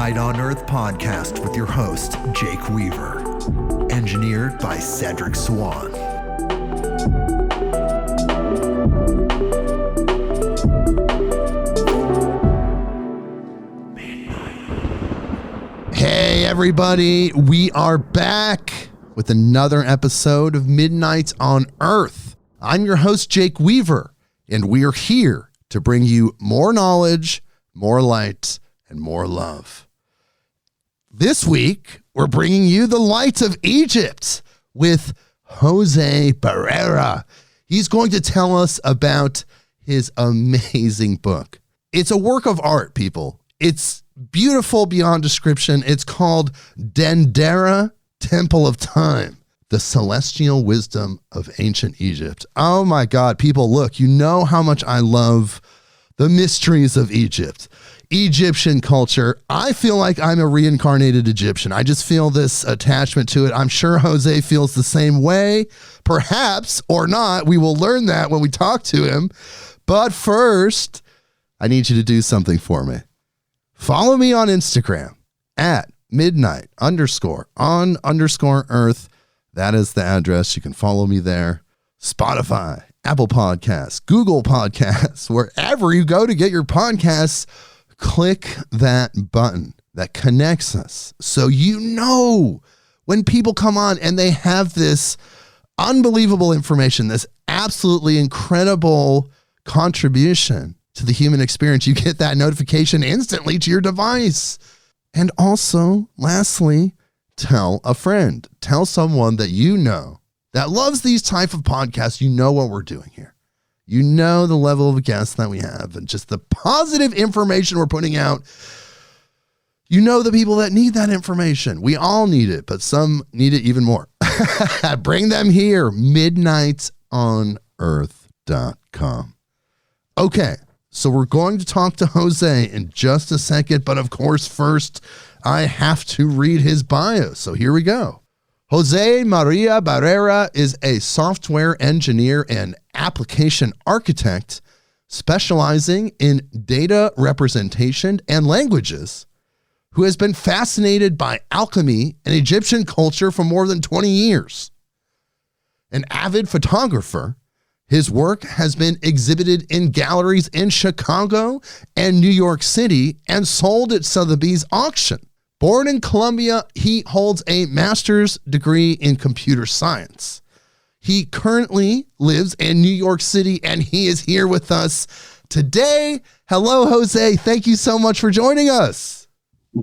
Midnight on Earth podcast with your host, Jake Weaver. Engineered by Cedric Swan. Hey everybody, we are back with another episode of Midnight on Earth. I'm your host, Jake Weaver, and we are here to bring you more knowledge, more light, and more love. This week, we're bringing you the lights of Egypt with José Barrera. He's going to tell us about his amazing book. It's a work of art, people. It's beautiful beyond description. It's called Dendera, Temple of Time, the Celestial Wisdom of Ancient Egypt. Oh my God, people, look, you know how much I love the mysteries of Egypt. Egyptian culture. I feel like I'm a reincarnated Egyptian. I just feel this attachment to it. I'm sure Jose feels the same way. Perhaps or not. We will learn that when we talk to him. But first, I need you to do something for me. Follow me on Instagram at midnight_on_earth. That is the address. You can follow me there. Spotify, Apple Podcasts, Google Podcasts, wherever you go to get your podcasts, click that button that connects us. So you know when people come on and they have this unbelievable information, this absolutely incredible contribution to the human experience, you get that notification instantly to your device. And also, lastly, tell a friend, tell someone that you know that loves these type of podcasts. You know what we're doing here. You know the level of guests that we have and just the positive information we're putting out. You know the people that need that information. We all need it, but some need it even more. Bring them here, midnightonearth.com. Okay, so we're going to talk to Jose in just a second, but of course, first, I have to read his bio. So here we go. José Maria Barrera is a software engineer and application architect specializing in data representation and languages, who has been fascinated by alchemy and Egyptian culture for more than 20 years. An avid photographer, his work has been exhibited in galleries in Chicago and New York City and sold at Sotheby's auction. Born in Colombia, he holds a master's degree in computer science. He currently lives in New York City, and he is here with us today. Hello, Jose. Thank you so much for joining us.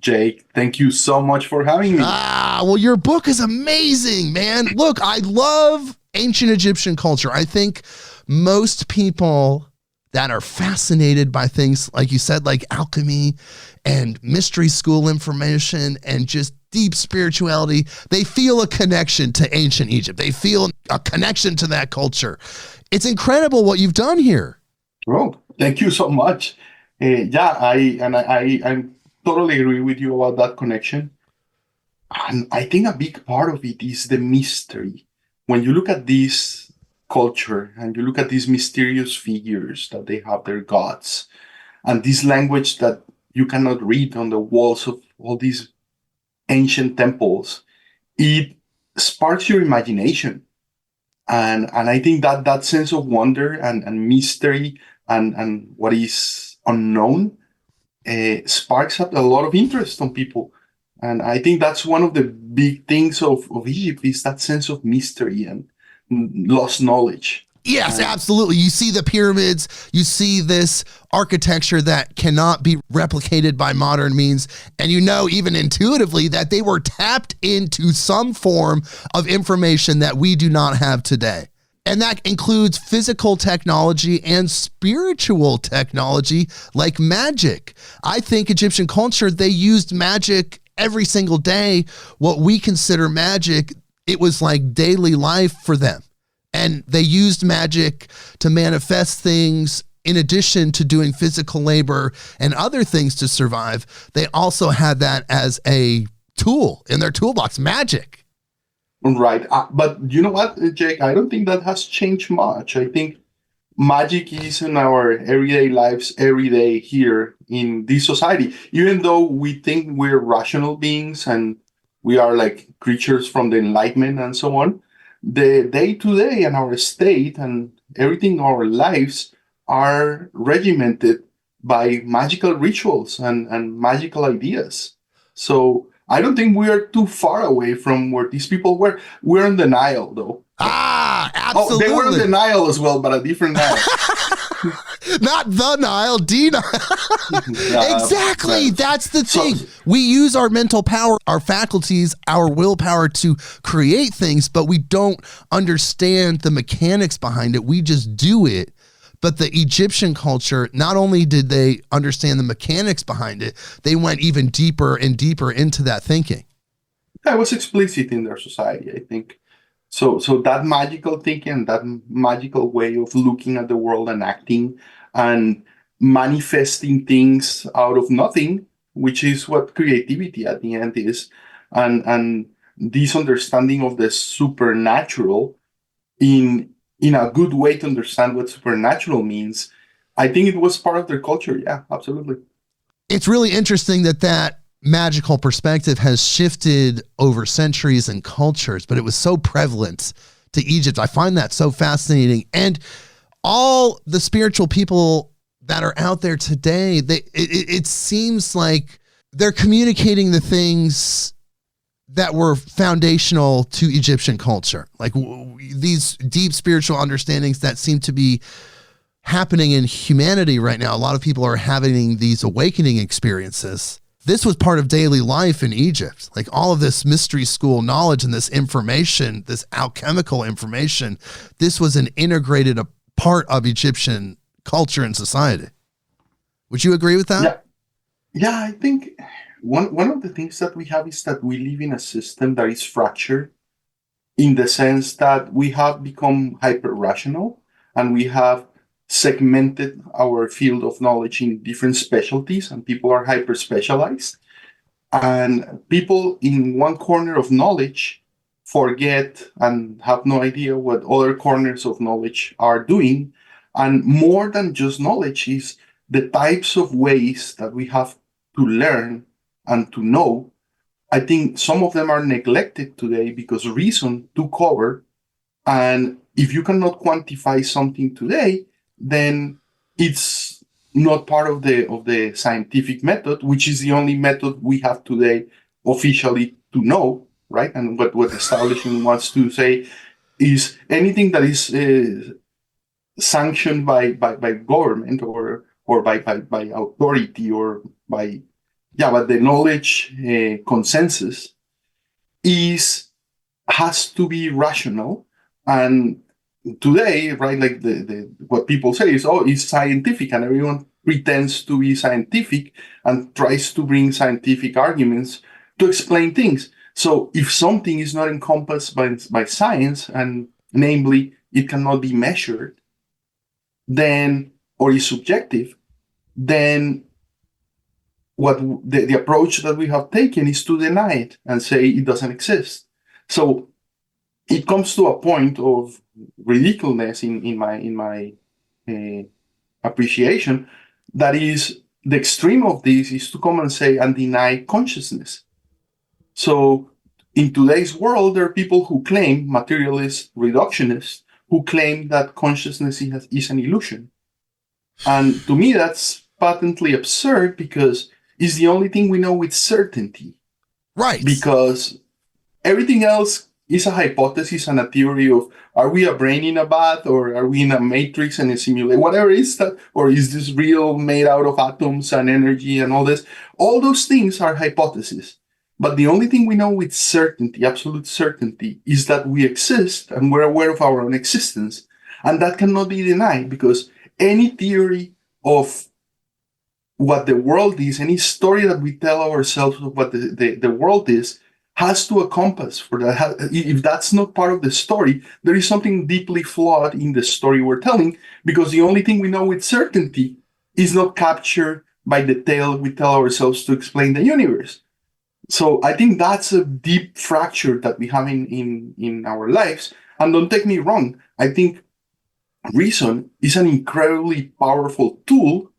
Jake, thank you so much for having me. Well, your book is amazing, man. Look, I love ancient Egyptian culture. I think most people that are fascinated by things, like you said, like alchemy and mystery school information and just deep spirituality, they feel a connection to ancient Egypt. They feel a connection to that culture. It's incredible what you've done here. Oh, thank you so much. I totally agree with you about that connection. And I think a big part of it is the mystery. When you look at this culture and you look at these mysterious figures that they have, their gods, and this language that you cannot read on the walls of all these ancient temples, it sparks your imagination. And I think that sense of wonder and mystery and what is unknown sparks up a lot of interest on people. And I think that's one of the big things of Egypt, is that sense of mystery and lost knowledge. Yes, absolutely. You see the pyramids, you see this architecture that cannot be replicated by modern means, and you know even intuitively that they were tapped into some form of information that we do not have today. And that includes physical technology and spiritual technology like magic. I think Egyptian culture, they used magic every single day. What we consider magic, it was like daily life for them. And they used magic to manifest things in addition to doing physical labor and other things to survive. They also had that as a tool in their toolbox, magic. Right. But you know what, Jake? I don't think that has changed much. I think magic is in our everyday lives every day here in this society. Even though we think we're rational beings and we are like creatures from the Enlightenment and so on, the day to day and our state and everything in our lives are regimented by magical rituals and magical ideas. So I don't think we are too far away from where these people were. We're in denial, though. Absolutely. Oh, they were in denial as well, but a different Nile. Not the Nile, denial. Exactly. That's the thing. We use our mental power, our faculties, our willpower to create things, but we don't understand the mechanics behind it. We just do it. But the Egyptian culture, not only did they understand the mechanics behind it, they went even deeper and deeper into that thinking. That was explicit in their society, I think. So that magical thinking, that magical way of looking at the world and acting and manifesting things out of nothing, which is what creativity at the end is, and this understanding of the supernatural in a good way to understand what supernatural means, I think it was part of their culture. Yeah, absolutely. It's really interesting that magical perspective has shifted over centuries and cultures, but it was so prevalent to Egypt. I find that so fascinating. And all the spiritual people that are out there today, it seems like they're communicating the things that were foundational to Egyptian culture. Like these deep spiritual understandings that seem to be happening in humanity right now. A lot of people are having these awakening experiences. This was part of daily life in Egypt. Like all of this mystery school knowledge and this information, this alchemical information, this was an integrated part of Egyptian culture and society. Would you agree with that? Yeah, I think one of the things that we have is that we live in a system that is fractured in the sense that we have become hyper-rational and we have segmented our field of knowledge in different specialties, and people are hyper-specialized. And people in one corner of knowledge forget and have no idea what other corners of knowledge are doing. And more than just knowledge is the types of ways that we have to learn and to know. I think some of them are neglected today because reason took over. And if you cannot quantify something today, then it's not part of the scientific method, which is the only method we have today officially to know, right? And what establishment wants to say is anything that is sanctioned by government or by authority or by the knowledge consensus has to be rational. And today, right, like the what people say is, it's scientific, and everyone pretends to be scientific and tries to bring scientific arguments to explain things. So if something is not encompassed by science, and namely it cannot be measured, then, or is subjective, then what the approach that we have taken is to deny it and say it doesn't exist. So it comes to a point of ridiculousness in my appreciation. That is, the extreme of this is to come and say and deny consciousness. So in today's world, there are people who claim, materialist reductionists, who claim that consciousness is an illusion. And to me, that's patently absurd because it's the only thing we know with certainty. Right. Because everything else is a hypothesis and a theory of, are we a brain in a bath, or are we in a matrix and a simulation, whatever is that, or is this real, made out of atoms and energy and all this? All those things are hypotheses. But the only thing we know with certainty, absolute certainty, is that we exist and we're aware of our own existence. And that cannot be denied, because any theory of what the world is, any story that we tell ourselves of what the world is, has to encompass for that. If that's not part of the story, there is something deeply flawed in the story we're telling, because the only thing we know with certainty is not captured by the tale we tell ourselves to explain the universe. So I think that's a deep fracture that we have in our lives. And don't take me wrong, I think reason is an incredibly powerful tool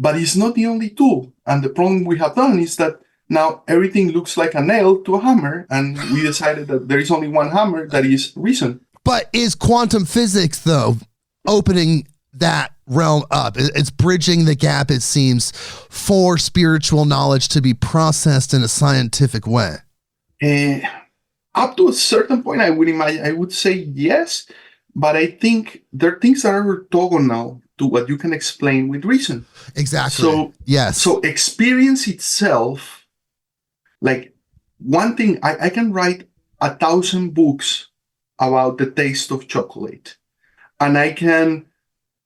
But it's not the only tool. And the problem we have done is that now everything looks like a nail to a hammer, and we decided that there is only one hammer, that is reason. But is quantum physics, though, opening that realm up? It's bridging the gap, it seems, for spiritual knowledge to be processed in a scientific way. Up to a certain point, I would say yes, but I think there are things that are orthogonal to what you can explain with reason. Exactly. So yes. So experience itself, like one thing, I can write 1,000 books about the taste of chocolate, and I can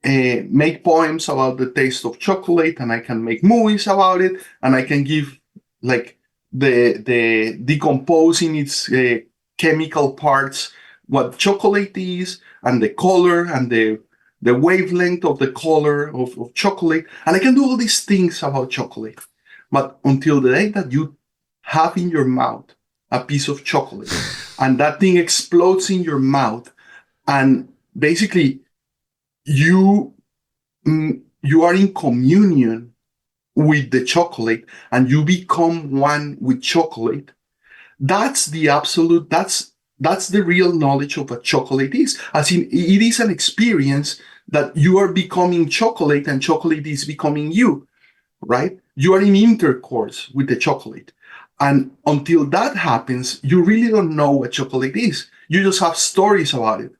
make poems about the taste of chocolate, and I can make movies about it, and I can give like the decomposing its chemical parts, what chocolate is, and the color, and the wavelength of the color of chocolate. And I can do all these things about chocolate. But until the day that you have in your mouth a piece of chocolate and that thing explodes in your mouth, and basically you are in communion with the chocolate and you become one with chocolate, that's the absolute, that's the real knowledge of what chocolate is. As in, it is an experience that you are becoming chocolate and chocolate is becoming you, right? You are in intercourse with the chocolate. And until that happens, you really don't know what chocolate is. You just have stories about it,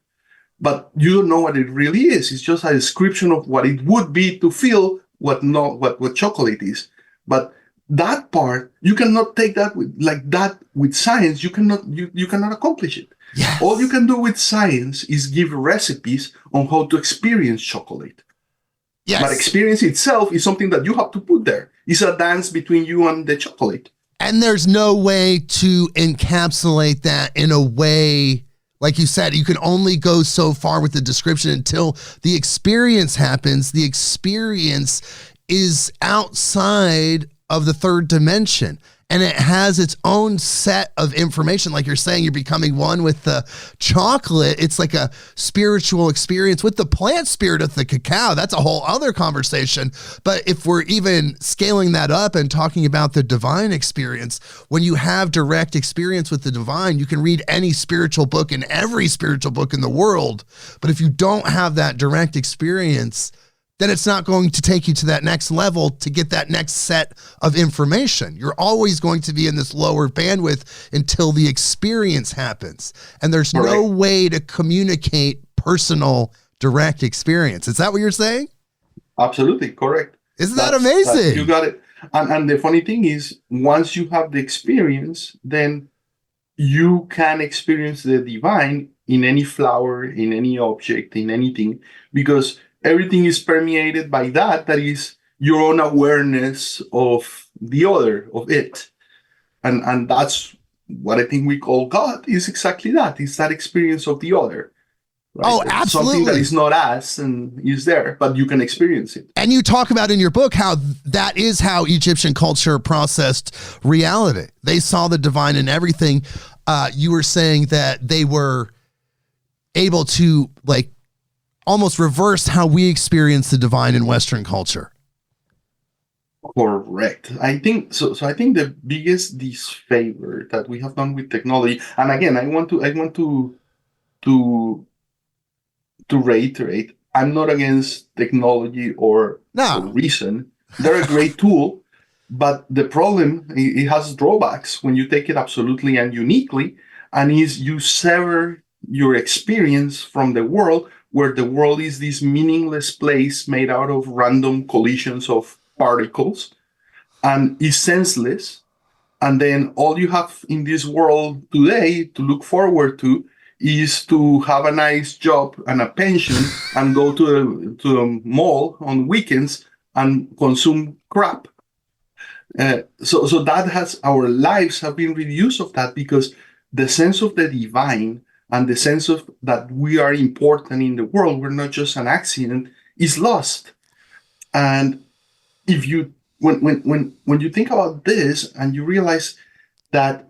but you don't know what it really is. It's just a description of what it would be to feel what chocolate is. But that part, you cannot take that with science. You cannot accomplish it. Yes. All you can do with science is give recipes on how to experience chocolate. Yes. But experience itself is something that you have to put there. It's a dance between you and the chocolate. And there's no way to encapsulate that in a way, like you said, you can only go so far with the description until the experience happens. The experience is outside of the third dimension, and it has its own set of information. Like you're saying, you're becoming one with the chocolate. It's like a spiritual experience with the plant spirit of the cacao. That's a whole other conversation. But if we're even scaling that up and talking about the divine experience, when you have direct experience with the divine, you can read any spiritual book and every spiritual book in the world. But if you don't have that direct experience, then it's not going to take you to that next level to get that next set of information. You're always going to be in this lower bandwidth until the experience happens. And there's no way to communicate personal, direct experience. Is that what you're saying? Absolutely correct. Isn't that amazing? You got it. And the funny thing is, once you have the experience, then you can experience the divine in any flower, in any object, in anything, because everything is permeated by that is your own awareness of the other, of it. And that's what I think we call God, is exactly that. It's that experience of the other. Right? Oh, absolutely. Something that is not us and is there, but you can experience it. And you talk about in your book how that is how Egyptian culture processed reality. They saw the divine in everything. You were saying that they were able to almost reverse how we experience the divine in Western culture. Correct. I think so. So I think the biggest disfavor that we have done with technology, and again, I want to reiterate, I'm not against technology or reason. They're a great tool, but the problem, it has drawbacks when you take it absolutely and uniquely, and is you sever your experience from the world, where the world is this meaningless place made out of random collisions of particles and is senseless. And then all you have in this world today to look forward to is to have a nice job and a pension and go to the mall on weekends and consume crap. So that has, our lives have been reduced of that, because the sense of the divine and the sense of that we are important in the world, we're not just an accident, is lost. And if you, when you think about this and you realize that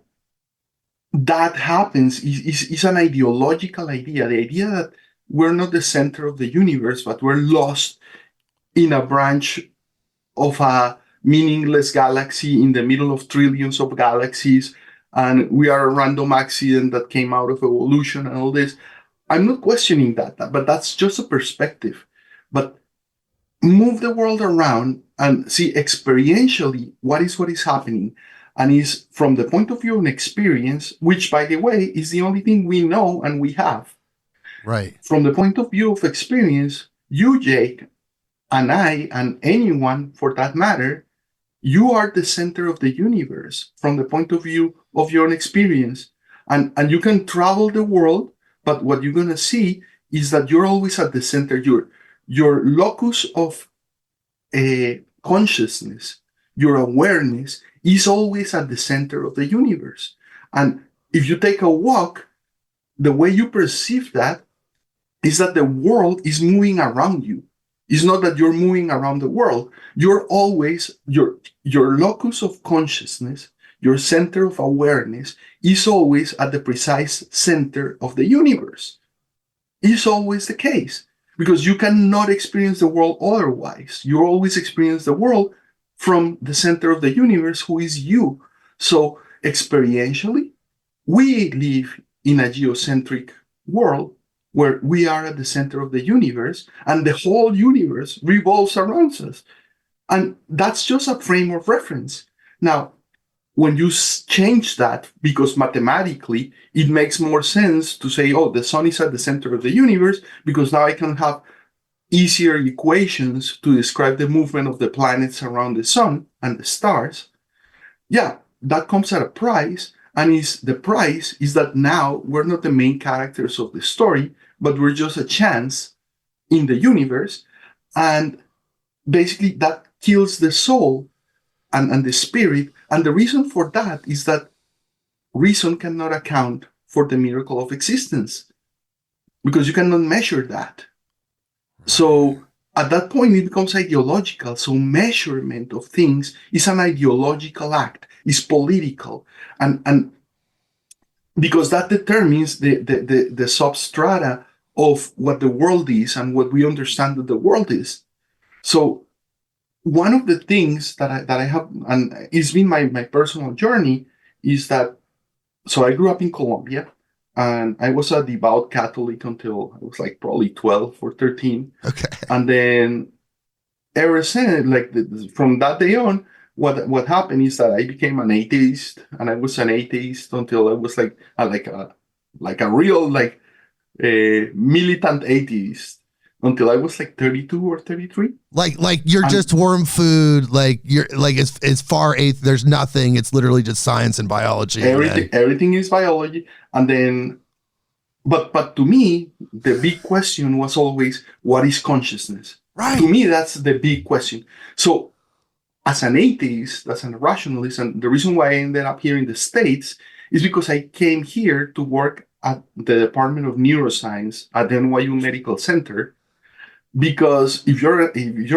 happens, is an ideological idea, the idea that we're not the center of the universe, but we're lost in a branch of a meaningless galaxy in the middle of trillions of galaxies, and we are a random accident that came out of evolution and all this. I'm not questioning that, but that's just a perspective. But move the world around and see experientially what is happening, and is from the point of view of experience, which, by the way, is the only thing we know and we have. Right. From the point of view of experience, you, Jake, and I, and anyone for that matter, you are the center of the universe from the point of view of your own experience. And you can travel the world, but what you're going to see is that you're always at the center. Your locus of consciousness, your awareness, is always at the center of the universe. And if you take a walk, the way you perceive that is that the world is moving around you. It's not that you're moving around the world. You're always, your locus of consciousness, your center of awareness, is always at the precise center of the universe. It's always the case, because you cannot experience the world otherwise. You always experience the world from the center of the universe, who is you. So experientially, we live in a geocentric world where we are at the center of the universe, and the whole universe revolves around us. And that's just a frame of reference. Now, when you change that, because mathematically it makes more sense to say, oh, the sun is at the center of the universe, because now I can have easier equations to describe the movement of the planets around the sun and the stars. Yeah, that comes at a price. And the price is that now we're not the main characters of the story, but we're just a chance in the universe. And basically that kills the soul and the spirit. And the reason for that is that reason cannot account for the miracle of existence, because you cannot measure that. So at that point, it becomes ideological. So measurement of things is an ideological act, is political. And because that determines the substrata of what the world is and what we understand that the world is. So one of the things that I have, and it's been my personal journey, is that, so I grew up in Colombia, and I was a devout Catholic until I was like probably 12 or 13. Okay. And then ever since, from that day on, what happened is that I became an atheist, and I was an atheist until I was like a real militant atheist, until I was like 32 or 33. Like you're just worm food. Like you're like as far there's nothing. It's literally just science and biology. Everything is biology. And then, but to me, the big question was always, what is consciousness? Right. To me, that's the big question. So as an atheist, as a rationalist, and the reason why I ended up here in the States is because I came here to work at the Department of Neuroscience at the NYU Medical Center. Because if you're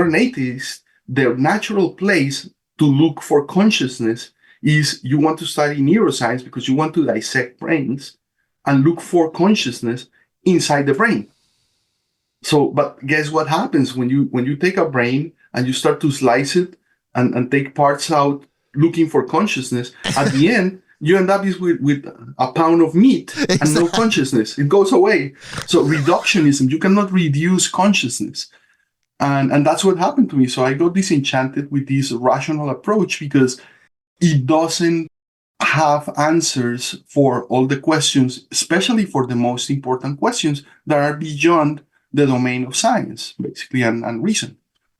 an atheist, the natural place to look for consciousness is you want to study neuroscience, because you want to dissect brains and look for consciousness inside the brain. So, but guess what happens when you take a brain and you start to slice it and take parts out looking for consciousness? At the end, you end up with a pound of meat and no consciousness. It goes away. So reductionism, you cannot reduce consciousness. And that's what happened to me. So I got disenchanted with this rational approach, because it doesn't have answers for all the questions, especially for the most important questions that are beyond the domain of science, basically, and reason.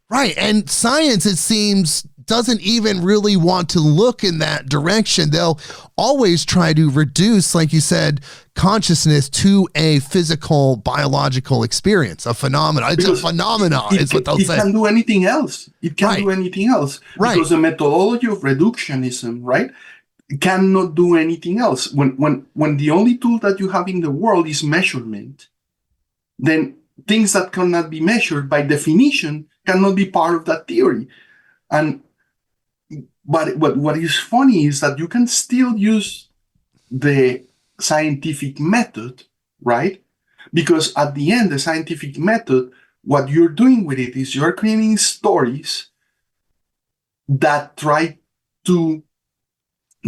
Right. And science, it seems, doesn't even really want to look in that direction. They'll always try to reduce, like you said, consciousness to a physical, biological experience, a phenomenon. It's a phenomenon, is what they'll say. It can't do anything else. It can't do anything else. Right. Because the methodology of reductionism, right, cannot do anything else. When the only tool that you have in the world is measurement, then things that cannot be measured by definition cannot be part of that theory. But what is funny is that you can still use the scientific method, right? Because at the end, the scientific method, what you're doing with it is you're creating stories that try to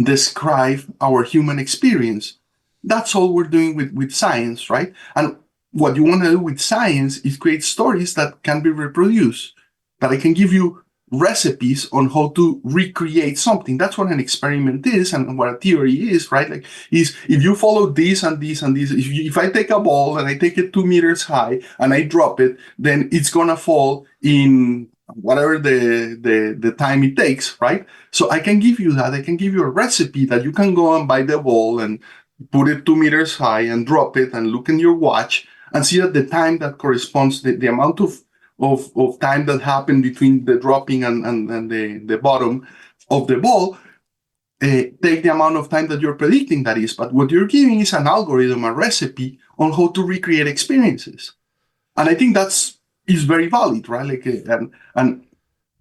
describe our human experience. That's all we're doing with science, right? And what you want to do with science is create stories that can be reproduced, that I can give you recipes on how to recreate something. That's what an experiment is and what a theory is, right? Like, is if you follow this and this and this, if I take a ball and I take it 2 meters high and I drop it, then it's gonna fall in whatever the time it takes, right? So I can give you that. I can give you a recipe that you can go and buy the ball and put it 2 meters high and drop it and look in your watch and see that the time that corresponds, the amount of time that happened between the dropping and the bottom of the ball, take the amount of time that you're predicting that is. But what you're giving is an algorithm, a recipe on how to recreate experiences. And I think is very valid, right? Like, and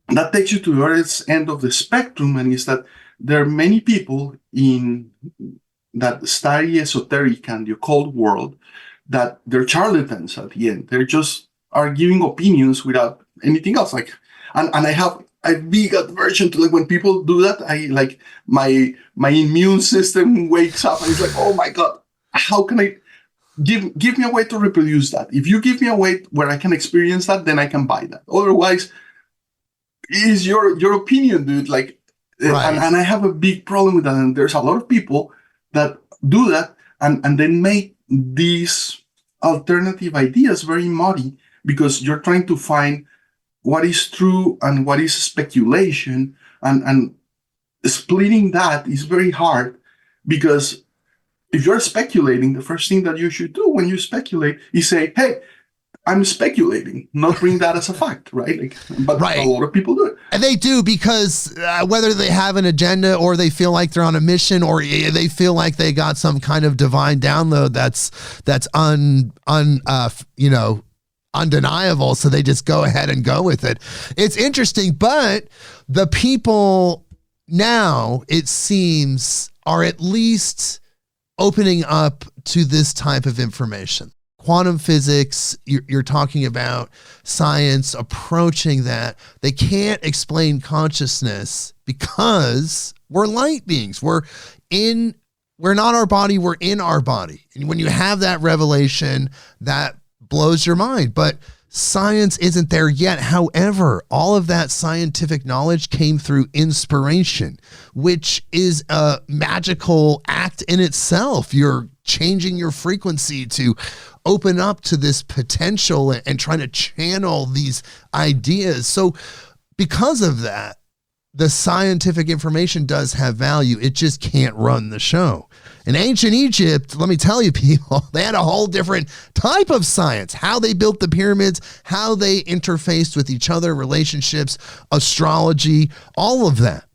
that takes you to the other end of the spectrum, and is that there are many people in that study esoteric and the occult world that they're charlatans at the end. They're just are giving opinions without anything else. Like, and I have a big aversion to, like, when people do that. I like my immune system wakes up and it's like, oh my God, how can I give me a way to reproduce that? If you give me a way where I can experience that, then I can buy that. Otherwise, is your opinion, dude. Like, Right. and I have a big problem with that. And there's a lot of people that do that and then make these alternative ideas very muddy, because you're trying to find what is true and what is speculation, and splitting that is very hard, because if you're speculating, the first thing that you should do when you speculate is say, hey, I'm speculating, not bring that as a fact, right? Like, but Right. a lot of people do it. And they do, because whether they have an agenda or they feel like they're on a mission or they feel like they got some kind of divine download that's undeniable, so they just go ahead and go with it. It's interesting, but the people now, it seems, are at least opening up to this type of information. Quantum physics, you're talking about science approaching that. They can't explain consciousness because we're light beings. We're not our body, we're in our body. And when you have that revelation, that blows your mind. But science isn't there yet. However, all of that scientific knowledge came through inspiration, which is a magical act in itself. You're changing your frequency to open up to this potential and trying to channel these ideas. So because of that, the scientific information does have value. It just can't run the show. In ancient Egypt, let me tell you, people, they had a whole different type of science, how they built the pyramids, how they interfaced with each other, relationships, astrology, all of that.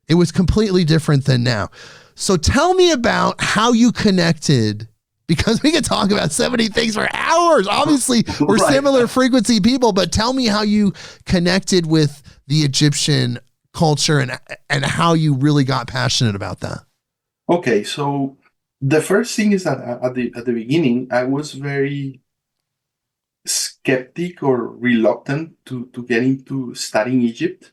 It was completely different than now. So tell me about how you connected, because we could talk about so many things for hours. Obviously, we're Right. similar frequency people, but tell me how you connected with the Egyptian culture and how you really got passionate about that. Okay, so the first thing is that at the beginning, I was very skeptic or reluctant to get into studying Egypt,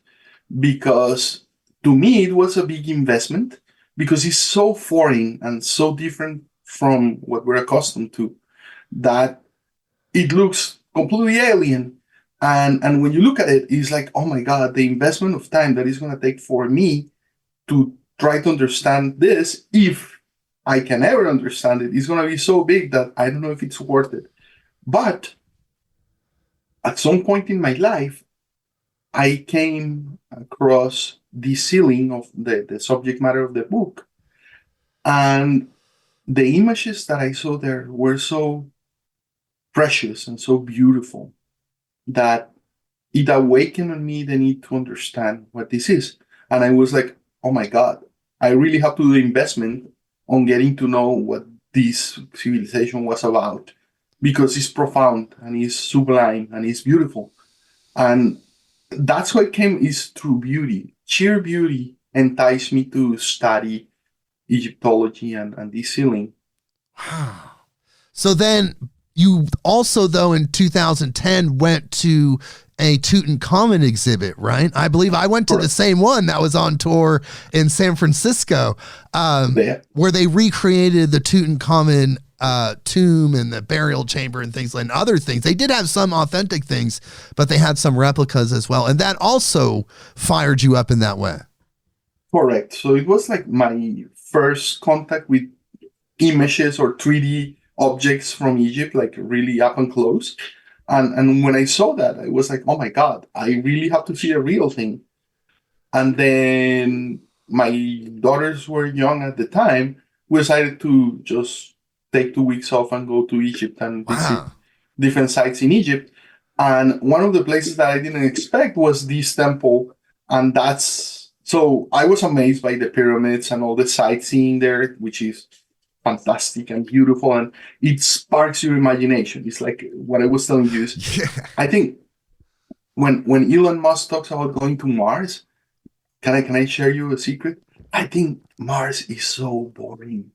because to me it was a big investment, because it's so foreign and so different from what we're accustomed to that it looks completely alien. And when you look at it, it's like, oh my God, the investment of time that is going to take for me to try to understand this, if I can ever understand it, is going to be so big that I don't know if it's worth it. But at some point in my life, I came across the ceiling of the subject matter of the book. And the images that I saw there were so precious and so beautiful that it awakened in me the need to understand what this is. And I was like, oh my God, I really have to do the investment on getting to know what this civilization was about, because it's profound and it's sublime and it's beautiful. And that's what came is through beauty. Sheer beauty enticed me to study Egyptology and this ceiling. So then you also, though, in 2010 went to a Tutankhamun exhibit, right? I believe I went to the same one that was on tour in San Francisco, where they recreated the Tutankhamun tomb and the burial chamber and things and other things. They did have some authentic things, but they had some replicas as well. And that also fired you up in that way. Correct. So it was like my first contact with images or 3D objects from Egypt, like really up and close. And when I saw that, I was like, oh my God, I really have to see a real thing. And then my daughters were young at the time. We decided to just take 2 weeks off and go to Egypt and visit different sites in Egypt. And one of the places that I didn't expect was this temple. And so I was amazed by the pyramids and all the sightseeing there, which is fantastic and beautiful, and it sparks your imagination. It's like what I was telling you. I think when Elon Musk talks about going to Mars, can I share you a secret? I think Mars is so boring.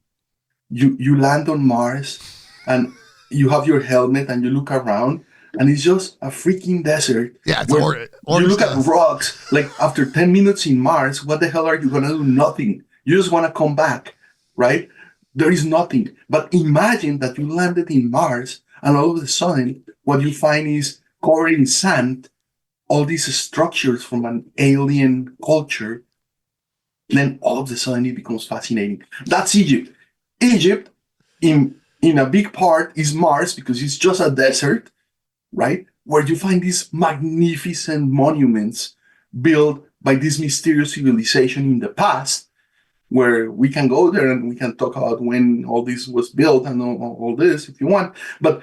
You land on Mars and you have your helmet and you look around and it's just a freaking desert. Yeah, it's you look at rocks. Like after 10 minutes in Mars, what the hell are you gonna do? Nothing. You just want to come back, right? There is nothing. But imagine that you landed in Mars and all of a sudden what you find is covered in sand, all these structures from an alien culture. Then all of a sudden it becomes fascinating. That's Egypt. Egypt, in a big part, is Mars because it's just a desert, right? Where you find these magnificent monuments built by this mysterious civilization in the past, where we can go there and we can talk about when all this was built and all this if you want. But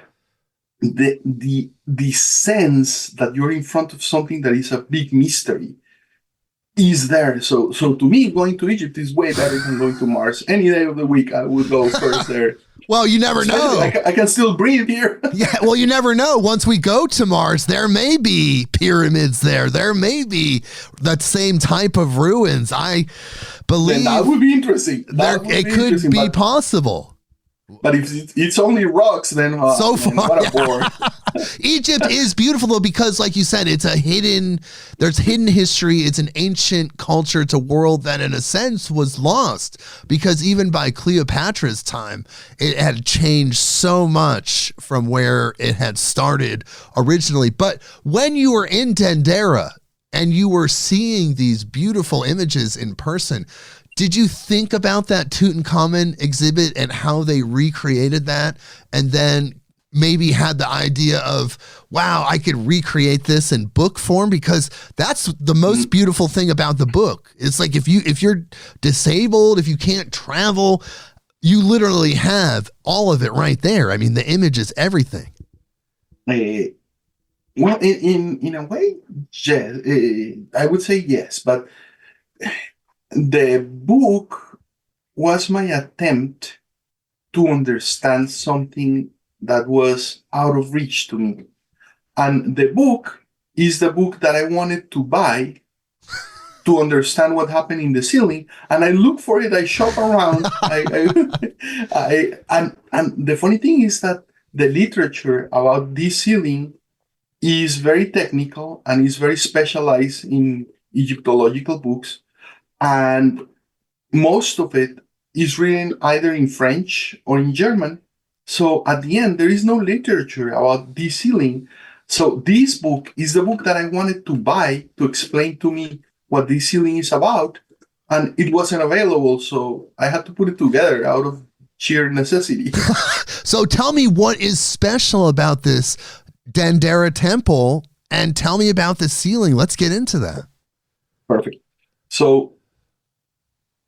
the sense that you're in front of something that is a big mystery is there. So to me, going to Egypt is way better than going to Mars. Any day of the week, I would go first there. Well, you never know. I can still breathe here. Yeah, well, you never know. Once we go to Mars, there may be pyramids there. There may be that same type of ruins. I believe then that would be interesting. It could be possible. But if it's only rocks, then so far, what a bore. Egypt is beautiful though, because like you said, there's hidden history. It's an ancient culture. It's a world that in a sense was lost because even by Cleopatra's time, it had changed so much from where it had started originally. But when you were in Dendera and you were seeing these beautiful images in person, did you think about that Tutankhamun exhibit and how they recreated that, and then maybe had the idea of, wow, I could recreate this in book form? Because that's the most beautiful thing about the book. It's like if you're disabled, if you can't travel, you literally have all of it right there. I mean, the images, everything. Well, in a way, yes, I would say yes, but the book was my attempt to understand something that was out of reach to me. And the book is the book that I wanted to buy to understand what happened in the ceiling. And I look for it, I shop around. And the funny thing is that the literature about this ceiling is very technical and is very specialized in Egyptological books. And most of it is written either in French or in German. So at the end, there is no literature about this ceiling. So this book is the book that I wanted to buy to explain to me what this ceiling is about. And it wasn't available, so I had to put it together out of sheer necessity. So tell me what is special about this Dendera temple, and tell me about the ceiling. Let's get into that. Perfect. So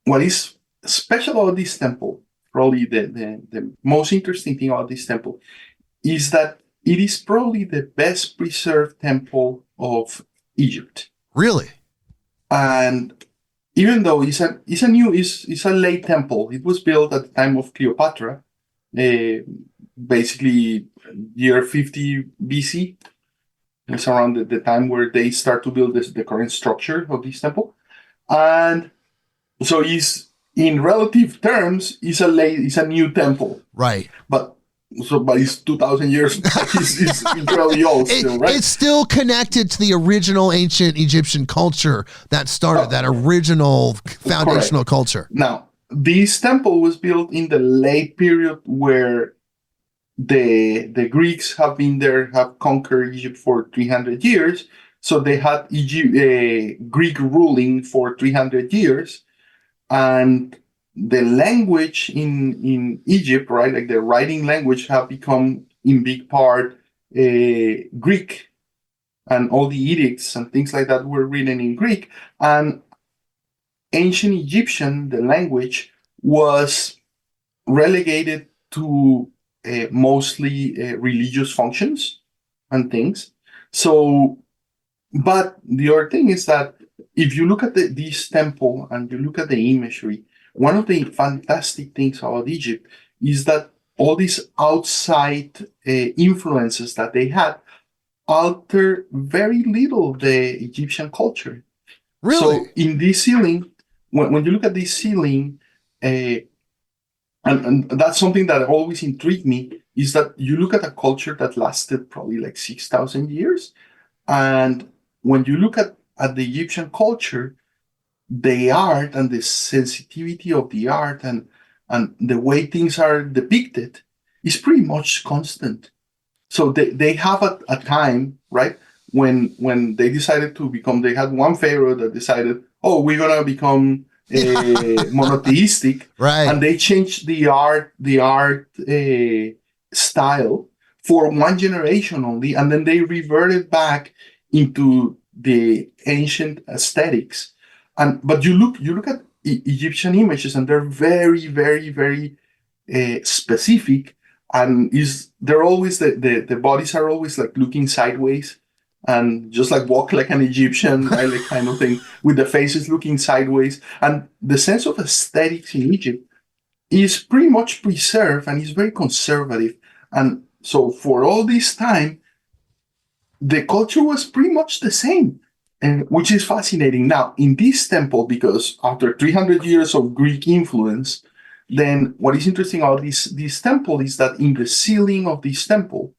what is special about this temple, probably the most interesting thing about this temple, is that it is probably the best preserved temple of Egypt. Really? And even though it's a late temple, it was built at the time of Cleopatra, basically year 50 BC. It's around the time where they start to build the current structure of this temple. And so in relative terms, it's a new temple. Right. But So, but it's 2,000 years back. It's incredibly old still, right? It's still connected to the original ancient Egyptian culture that started, that original foundational culture. Now, this temple was built in the late period where the Greeks have been there, have conquered Egypt for 300 years. So they had Greek ruling for 300 years. And the language in Egypt, right, like the writing language, have become in big part Greek, and all the edicts and things like that were written in Greek. And ancient Egyptian, the language, was relegated to mostly religious functions and things. So, but the other thing is that if you look at this temple and you look at the imagery, one of the fantastic things about Egypt is that all these outside influences that they had alter very little the Egyptian culture. Really? So in this ceiling, when you look at this ceiling, and that's something that always intrigued me, is that you look at a culture that lasted probably like 6,000 years. And when you look at the Egyptian culture, the art and the sensitivity of the art and the way things are depicted is pretty much constant. So they have a time, right, when they decided to become, they had one pharaoh that decided, oh, we're going to become monotheistic. Right. And they changed the art style for one generation only. And then they reverted back into the ancient aesthetics. But you look at Egyptian images, and they're very, very, very specific, and they're always the bodies are always like looking sideways, and just like walk like an Egyptian, right, like kind of thing, with the faces looking sideways. And the sense of aesthetics in Egypt is pretty much preserved and is very conservative. And so for all this time, the culture was pretty much the same, and which is fascinating. Now, in this temple, because after 300 years of Greek influence, then what is interesting about this temple is that in the ceiling of this temple,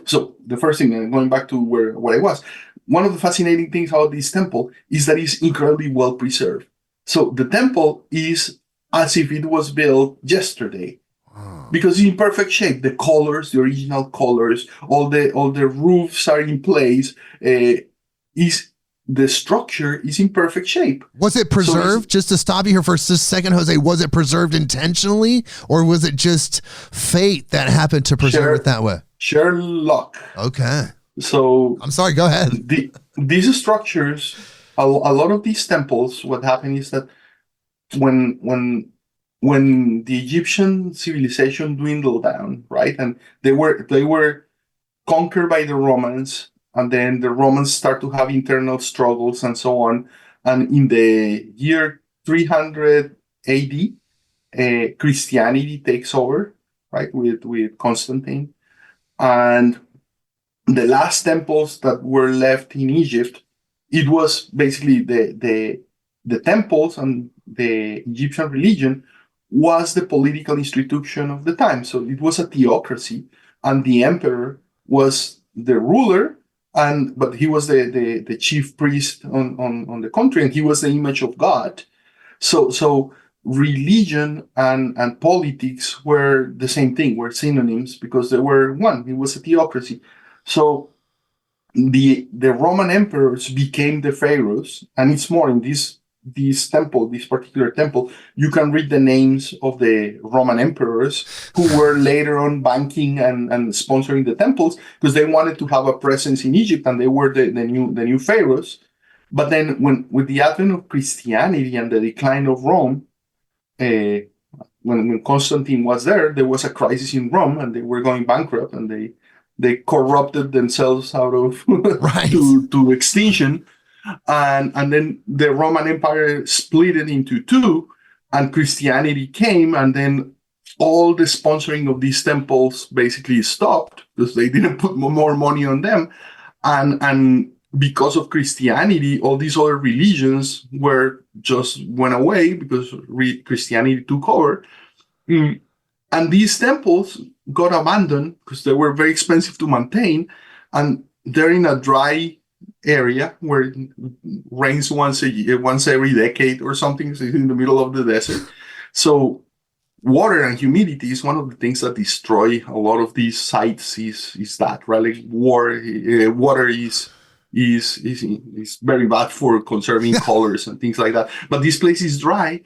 so the first thing, going back to where I was, one of the fascinating things about this temple is that it's incredibly well preserved. So the temple is as if it was built yesterday, because it's in perfect shape. The colors, the original colors, all the roofs are in place. The structure is in perfect shape. Was it preserved? Just to stop you here for just a second, Jose, was it preserved intentionally, or was it just fate that happened to preserve it that way? Sheer luck. Okay. So I'm sorry, go ahead. These structures, a lot of these temples, what happened is that when the Egyptian civilization dwindled down, right, and they were conquered by the Romans, and then the Romans start to have internal struggles and so on. And in the year 300 AD, Christianity takes over, right, with Constantine. And the last temples that were left in Egypt, it was basically the temples, and the Egyptian religion was the political institution of the time. So it was a theocracy, and the emperor was the ruler, but he was the chief priest on the country, and he was the image of God. So religion and politics were the same thing, were synonyms, because they were one. It was a theocracy. So the Roman emperors became the pharaohs, and it's more in this temple, this particular temple, you can read the names of the Roman emperors who were later on banking and sponsoring the temples, because they wanted to have a presence in Egypt, and they were the new pharaohs. But then with the advent of Christianity and the decline of Rome, when Constantine was there was a crisis in Rome, and they were going bankrupt, and they corrupted themselves out of right. to extinction. And then the Roman Empire split it into two, and Christianity came, and then all the sponsoring of these temples basically stopped, because they didn't put more money on them. And because of Christianity, all these other religions just went away, because Christianity took over. And these temples got abandoned because they were very expensive to maintain, and they're in a dry area where it rains once a year, once every decade or something. So it's in the middle of the desert. So water and humidity is one of the things that destroy a lot of these sites. Is that right? Like water is very bad for conserving colors and things like that. But this place is dry,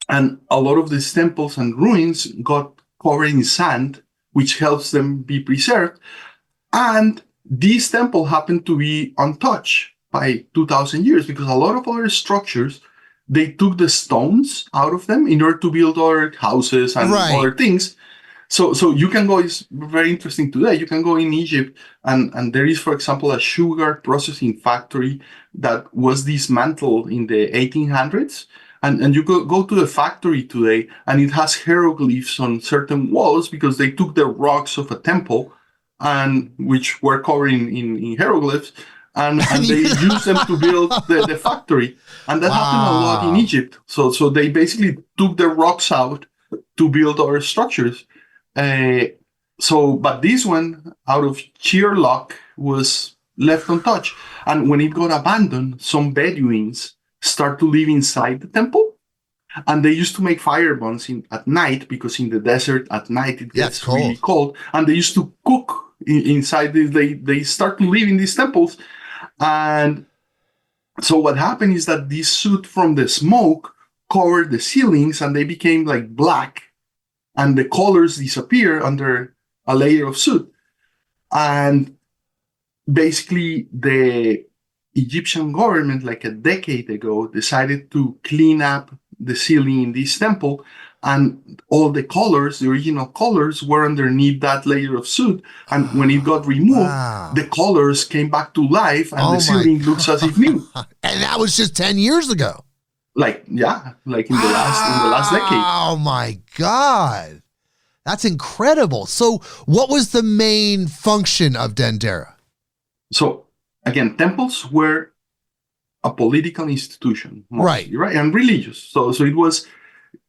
and a lot of these temples and ruins got covered in sand, which helps them be preserved. And this temple happened to be untouched by 2,000 years because a lot of other structures, they took the stones out of them in order to build other houses and other things. So you can go, it's very interesting today. You can go in Egypt and there is, for example, a sugar processing factory that was dismantled in the 1800s. And you go to the factory today and it has hieroglyphs on certain walls because they took the rocks of a temple and which were covered in hieroglyphs and they used them to build the factory. And that happened a lot in Egypt. So they basically took the rocks out to build other structures. But this one, out of sheer luck, was left untouched. And when it got abandoned, some Bedouins start to live inside the temple. And they used to make fire buns at night because in the desert at night it gets really cold. And they used to cook inside. They start to live in these temples. And so what happened is that this soot from the smoke covered the ceilings and they became like black. And the colors disappear under a layer of soot. And basically the Egyptian government, like a decade ago, decided to clean up the ceiling in this temple. And all the colors, the original colors, were underneath that layer of soot. And when it got removed, the colors came back to life and the ceiling looks as if new. And that was just 10 years ago. Like in the last decade. Oh my God. That's incredible. So what was the main function of Dendera? So again, temples were a political institution, mostly, right? And religious. So it was,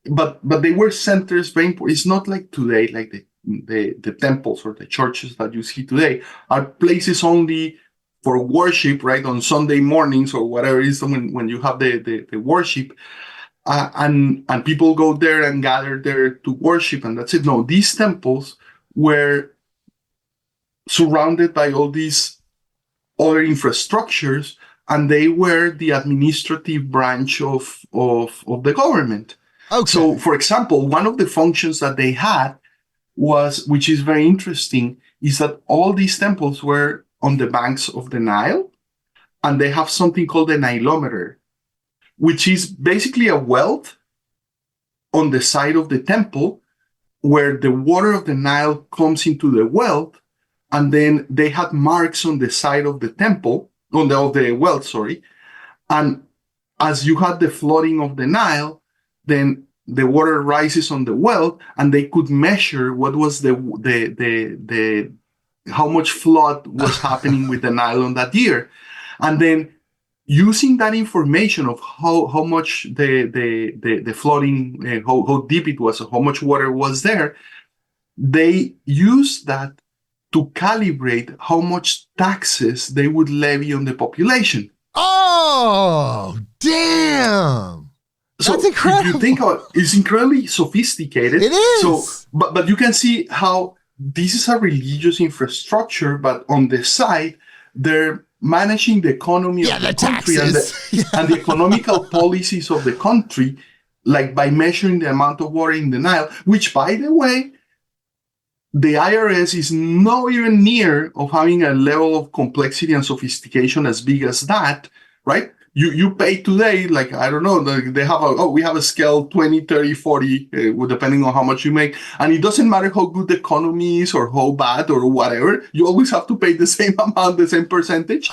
but they were centers very important. It's not like today, like the temples or the churches that you see today are places only for worship, right? On Sunday mornings or whatever it is when you have the worship. And people go there and gather there to worship, and that's it. No, these temples were surrounded by all these other infrastructures, and they were the administrative branch of the government. Okay. So, for example, one of the functions that they had was, which is very interesting, is that all these temples were on the banks of the Nile, and they have something called the Nilometer, which is basically a well on the side of the temple where the water of the Nile comes into the well, and then they had marks on the side of the temple, of the well, sorry. And as you had the flooding of the Nile, then the water rises on the well, and they could measure what was the how much flood was happening with the Nile on that year. And then using that information of how much the flooding, how deep it was, how much water was there, they used that to calibrate how much taxes they would levy on the population. Oh, damn. So that's incredible. If you think about it, it's incredibly sophisticated. It is. So, but you can see how this is a religious infrastructure, but on the side, they're managing the economy of the country and the economical policies of the country, like by measuring the amount of water in the Nile, which, by the way, the IRS is not even near of having a level of complexity and sophistication as big as that, right? You pay today, like, I don't know, they have we have a scale 20, 30, 40, depending on how much you make. And it doesn't matter how good the economy is or how bad or whatever, you always have to pay the same amount, the same percentage.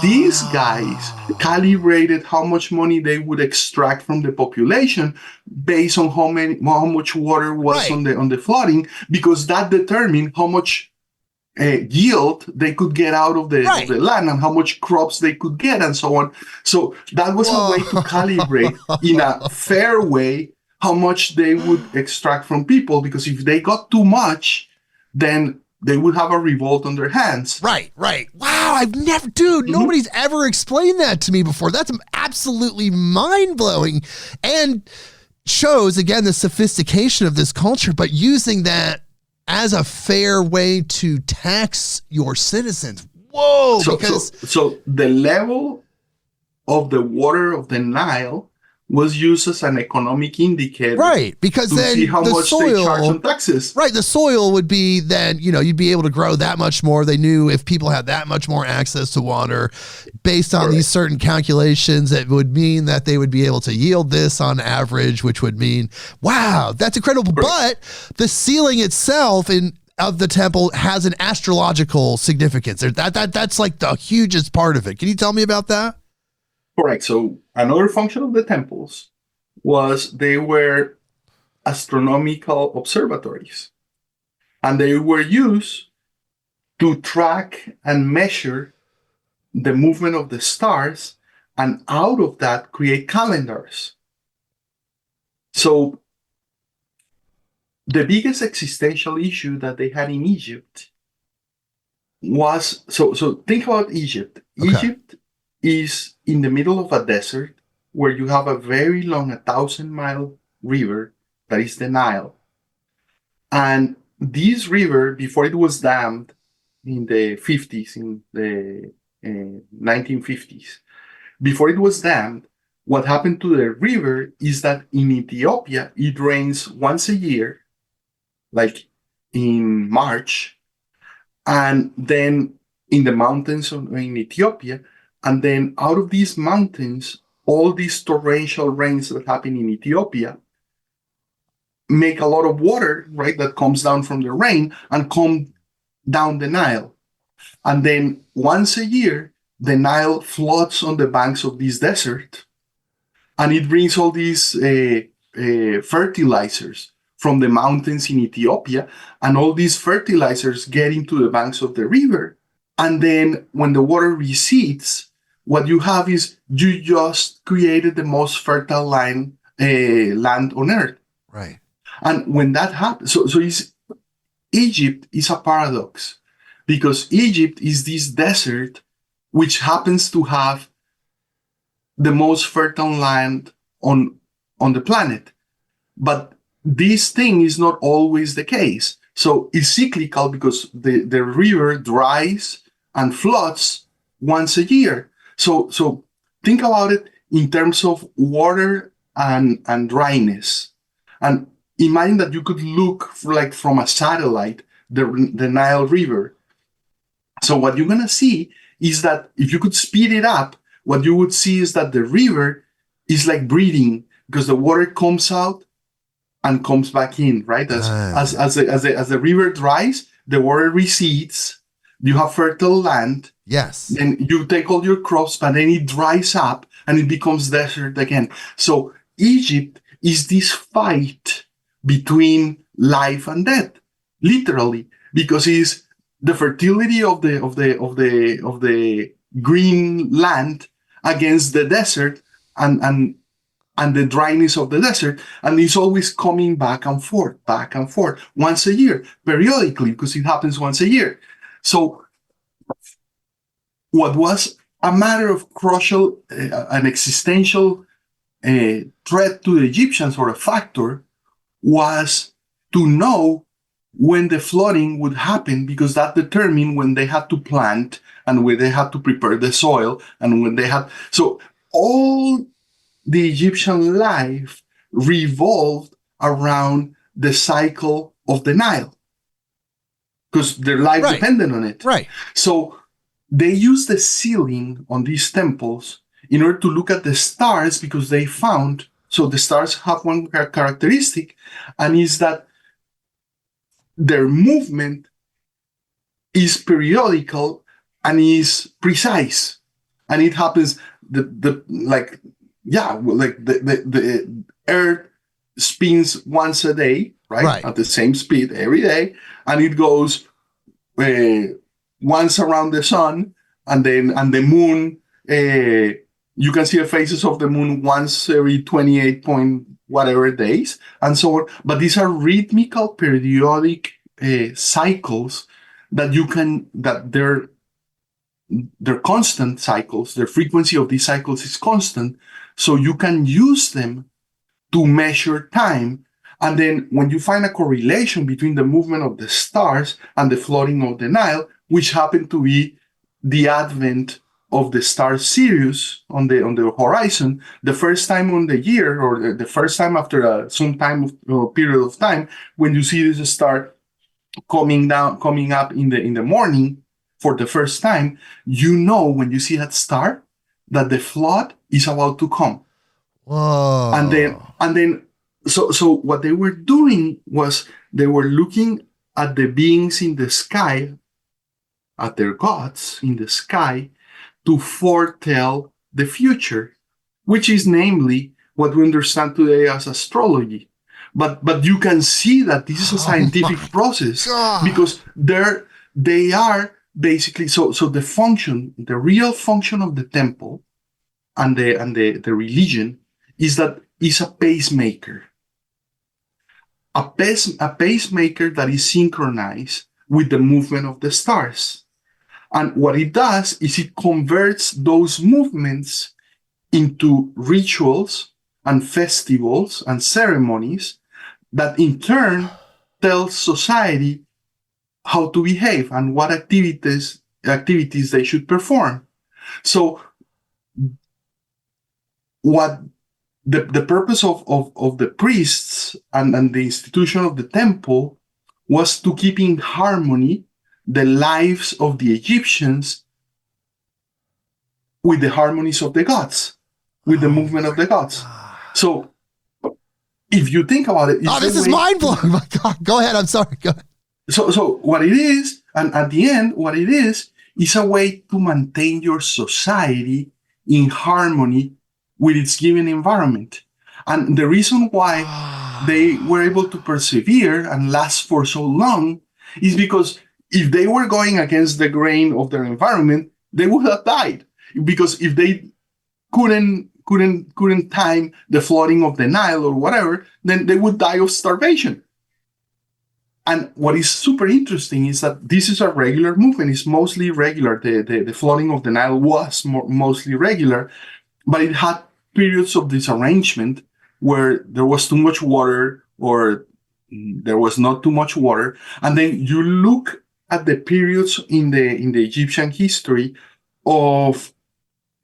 These guys calibrated how much money they would extract from the population based on how much water was on the flooding, because that determined how much yield they could get out of the land and how much crops they could get and so on. So that was a way to calibrate in a fair way how much they would extract from people, because if they got too much, then they would have a revolt on their hands. Right. Wow, I've never, dude, nobody's ever explained that to me before. That's absolutely mind-blowing and shows, again, the sophistication of this culture, but using that as a fair way to tax your citizens. Whoa, so the level of the water of the Nile was used as an economic indicator. Right, because to then see how much they charge on taxes. Right, the soil would be then, you'd be able to grow that much more. They knew if people had that much more access to water, based on these certain calculations, it would mean that they would be able to yield this on average, which would mean, wow, that's incredible. But the ceiling itself of the temple has an astrological significance. That's like the hugest part of it. Can you tell me about that? Correct. So another function of the temples was they were astronomical observatories, and they were used to track and measure the movement of the stars, and out of that create calendars. So the biggest existential issue that they had in Egypt was, so think about Egypt. Okay. Egypt is in the middle of a desert where you have a very long, 1,000-mile river that is the Nile. And this river, before it was dammed in the 50s, in the 1950s, before it was dammed, what happened to the river is that in Ethiopia, it rains once a year, like in March, and then in the mountains in Ethiopia. And then out of these mountains, all these torrential rains that happen in Ethiopia make a lot of water, right, that comes down from the rain and come down the Nile. And then once a year, the Nile floods on the banks of this desert, and it brings all these fertilizers from the mountains in Ethiopia, and all these fertilizers get into the banks of the river. And then when the water recedes, what you have is you just created the most fertile land on earth. Right. And when that happens, so Egypt is a paradox, because Egypt is this desert which happens to have the most fertile land on the planet. But this thing is not always the case. So it's cyclical, because the river dries and floods once a year. So think about it in terms of water and dryness. And imagine that you could look from a satellite, the Nile River. So what you're going to see is that if you could speed it up, what you would see is that the river is like breathing, because the water comes out and comes back in, right? As the river dries, the water recedes, you have fertile land. Yes. Then you take all your crops, but then it dries up and it becomes desert again. So Egypt is this fight between life and death, literally, because it's the fertility of the green land against the desert and the dryness of the desert, and it's always coming back and forth once a year, periodically, because it happens once a year. So what was a matter of crucial, an existential threat to the Egyptians, or a factor, was to know when the flooding would happen, because that determined when they had to plant and when they had to prepare the soil, and when they had, so all the Egyptian life revolved around the cycle of the Nile, because their life depended on it. Right. So they used the ceiling on these temples in order to look at the stars, because they found, so the stars have one characteristic, and is that their movement is periodical and is precise, and it happens the Earth spins once a day, right? At the same speed every day, and it goes once around the sun, and the moon You can see the phases of the moon once every 28 point whatever days, and so on. But these are rhythmical, periodic cycles that they're constant cycles. The frequency of these cycles is constant, so you can use them to measure time. And then when you find a correlation between the movement of the stars and the flooding of the Nile, which happened to be the advent of the star Sirius on the horizon, the first time on the year, or the first time after some time period of time, when you see this star coming up in the morning for the first time, you know when you see that star that the flood is about to come. Whoa. And then so what they were doing was they were looking at the beings in the sky, at their gods in the sky, to foretell the future, which is namely what we understand today as astrology. But you can see that this is a scientific process, because they are basically so the function, the real function of the temple and the religion is that is a pacemaker. A pacemaker that is synchronized with the movement of the stars. And what it does is it converts those movements into rituals and festivals and ceremonies that in turn tell society how to behave and what activities they should perform. So what the purpose of the priests and the institution of the temple was to keep in harmony the lives of the Egyptians with the harmonies of the gods, with the movement of the gods. So if you think about it, this is mind-blowing. My God, go ahead. I'm sorry. Go ahead. So what it is, and at the end, what it is a way to maintain your society in harmony with its given environment. And the reason why they were able to persevere and last for so long is because if they were going against the grain of their environment, they would have died. Because if they couldn't time the flooding of the Nile or whatever, then they would die of starvation. And what is super interesting is that this is a regular movement. It's mostly regular. The flooding of the Nile was mostly regular, but it had periods of disarrangement where there was too much water or there was not too much water. And then you look at the periods in the Egyptian history of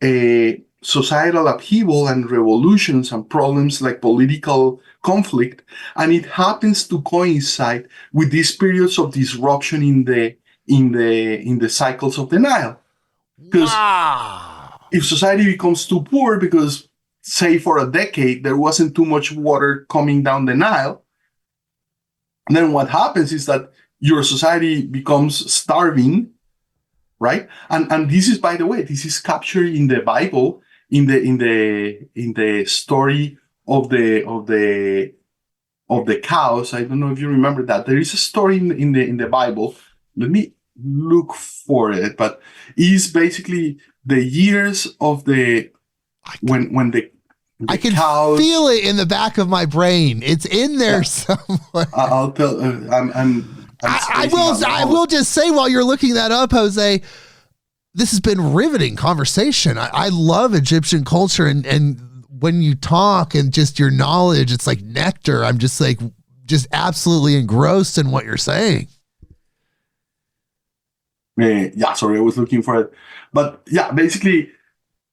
a societal upheaval and revolutions and problems like political conflict, and it happens to coincide with these periods of disruption in the cycles of the Nile. Because if society becomes too poor because, say, for a decade there wasn't too much water coming down the Nile, then what happens is that your society becomes starving, right? And this is, by the way, this is captured in the Bible, in the story of the cows. I don't know if you remember that. There is a story in the Bible. Let me look for it, but it's basically the years of the when the I can cows, feel it in the back of my brain. It's in there somewhere. I'll tell. I will just say, while you're looking that up, Jose, this has been riveting conversation. I love Egyptian culture, and when you talk and just your knowledge, it's like nectar. I'm just absolutely engrossed in what you're saying. Yeah, sorry, I was looking for it. But yeah, basically,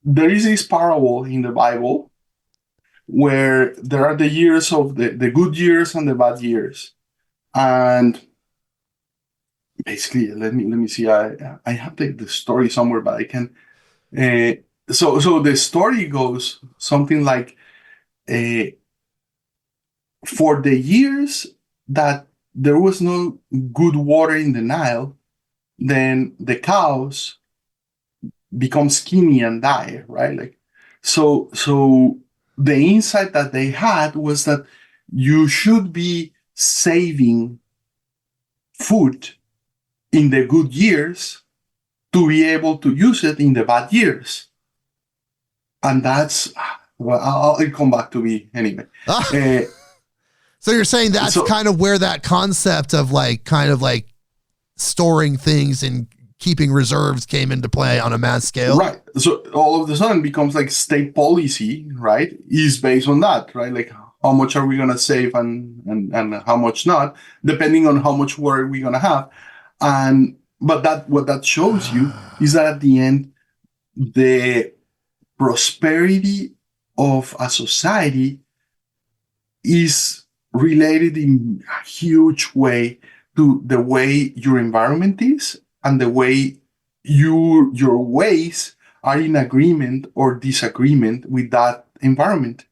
there is this parable in the Bible where there are the years of the good years and the bad years. And basically, let me see. I have the story somewhere, but I can. So the story goes something like, for the years that there was no good water in the Nile, then the cows become skinny and die, right? Like, so the insight that they had was that you should be saving food in the good years to be able to use it in the bad years. And that's, well, I'll come back to me anyway. Uh, So you're saying that's so kind of where that concept of like kind of like storing things and keeping reserves came into play on a mass scale? Right. So all of a sudden becomes like state policy, right? Is based on that, right? Like how much are we gonna save and how much not, depending on how much water we're gonna have. And but that what that shows you is that at the end, the prosperity of a society is related in a huge way to the way your environment is and the way your ways are in agreement or disagreement with that environment.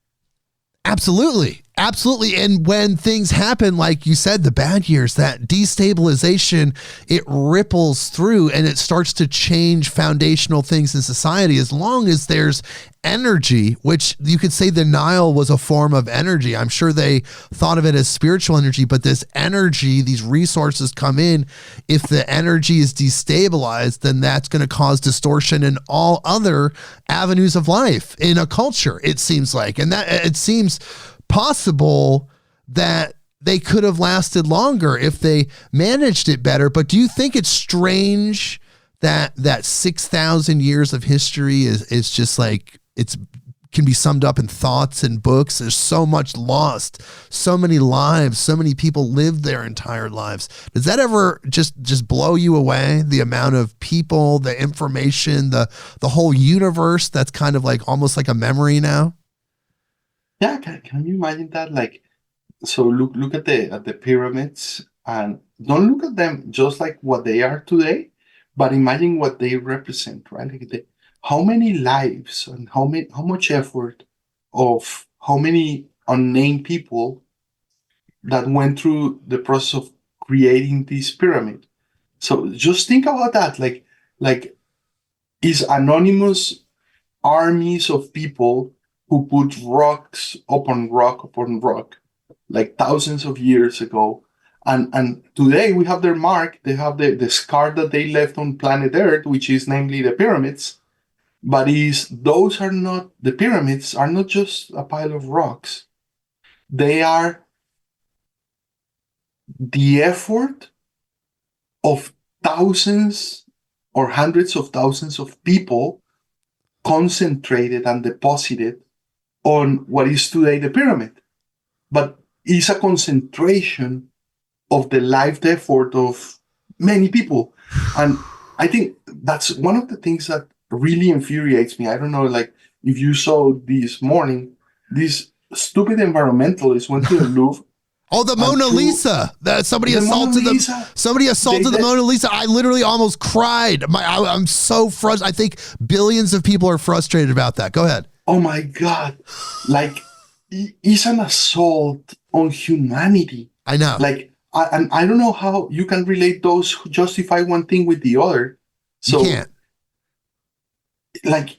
Absolutely. Absolutely. And when things happen, like you said, the bad years, that destabilization, it ripples through and it starts to change foundational things in society. As long as there's energy, which you could say the Nile was a form of energy. I'm sure they thought of it as spiritual energy, but this energy, these resources come in. If the energy is destabilized, then that's going to cause distortion in all other avenues of life in a culture, it seems like. And that it seems possible that they could have lasted longer if they managed it better. But do you think it's strange that 6,000 years of history is just like it's can be summed up in thoughts and books? There's so much lost, so many lives, so many people lived their entire lives. Does that ever just blow you away? The amount of people, the information, the whole universe that's kind of like almost like a memory now? Yeah, can you imagine that? Like, so look at the pyramids and don't look at them just like what they are today, but imagine what they represent, right? Like how many lives and how much effort of how many unnamed people that went through the process of creating this pyramid. So just think about that. Like is anonymous armies of people who put rocks upon rock, like thousands of years ago. And today we have their mark. They have the scar that they left on planet Earth, which is namely the pyramids. But those are not, the pyramids are not just a pile of rocks. They are the effort of thousands or hundreds of thousands of people concentrated and deposited on what is today the pyramid. But it's a concentration of the life effort of many people. And I think that's one of the things that really infuriates me. I don't know, like if you saw this morning, these stupid environmentalists went to the Louvre. Oh, the Mona Lisa! Somebody assaulted the Mona Lisa. I literally almost cried. I'm so frustrated. I think billions of people are frustrated about that. Go ahead. Oh my God! Like it's an assault on humanity. I know. Like, I don't know how you can relate those who justify one thing with the other. So, you can't. Like,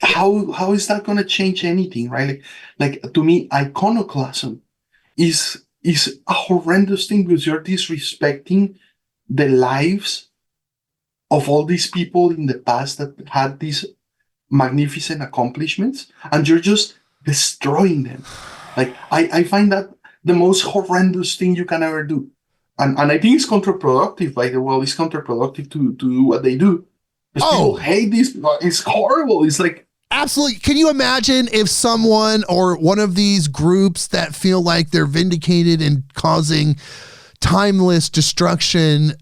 how is that going to change anything, right? Like to me, iconoclasm is a horrendous thing because you're disrespecting the lives of all these people in the past that had these magnificent accomplishments, and you're just destroying them. Like I find that the most horrendous thing you can ever do. And I think it's counterproductive, by the way. It's counterproductive to do what they do. Because people hate this. It's horrible. It's like, absolutely. Can you imagine if someone or one of these groups that feel like they're vindicated and causing timeless destruction,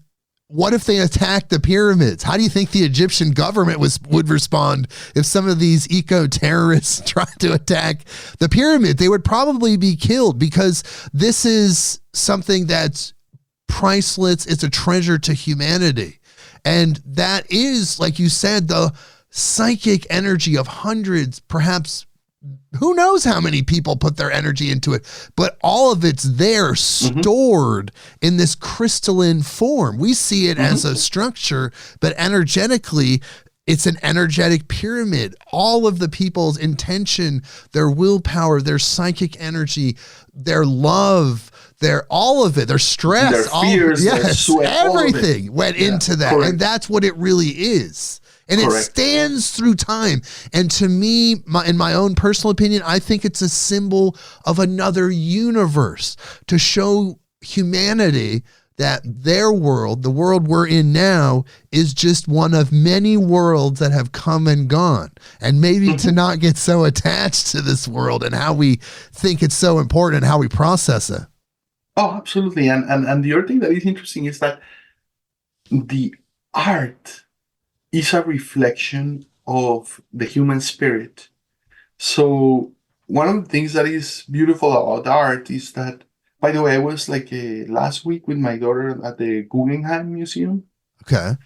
what if they attacked the pyramids? How do you think the Egyptian government would respond if some of these eco-terrorists tried to attack the pyramid? They would probably be killed because this is something that's priceless. It's a treasure to humanity. And that is, like you said, the psychic energy of hundreds, perhaps who knows how many people put their energy into it, but all of it's there stored in this crystalline form. We see it as a structure, but energetically, it's an energetic pyramid. All of the people's intention, their willpower, their psychic energy, their love, all of it, their stress, their fears, their sweat, everything went into that. Correct. And that's what it really is. and it Correct. stands through time. And to me, in my own personal opinion, I think it's a symbol of another universe to show humanity that their world, the world we're in now, is just one of many worlds that have come and gone. And maybe to not get so attached to this world and how we think it's so important and how we process it. Oh, absolutely. And the other thing that is interesting is that the art is a reflection of the human spirit. So one of the things that is beautiful about art is that, by the way, I was like last week with my daughter at the Guggenheim Museum, Okay.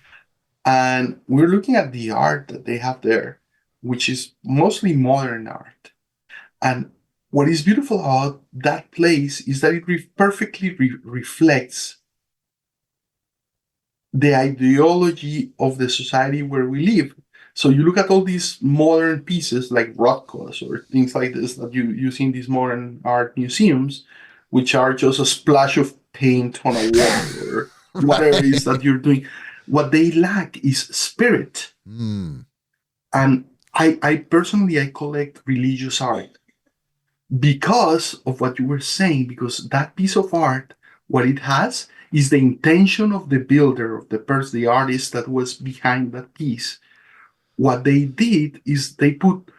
and we're looking at the art that they have there, which is mostly modern art. And what is beautiful about that place is that it perfectly reflects the ideology of the society where we live. So you look at all these modern pieces like Rothkos or things like this that you see in these modern art museums, which are just a splash of paint on a wall or whatever it is that you're doing. What they lack is spirit. And I personally, I collect religious art because of what you were saying, because that piece of art, what it has is the intention of the builder, of the person, the artist that was behind that piece. What they did is they put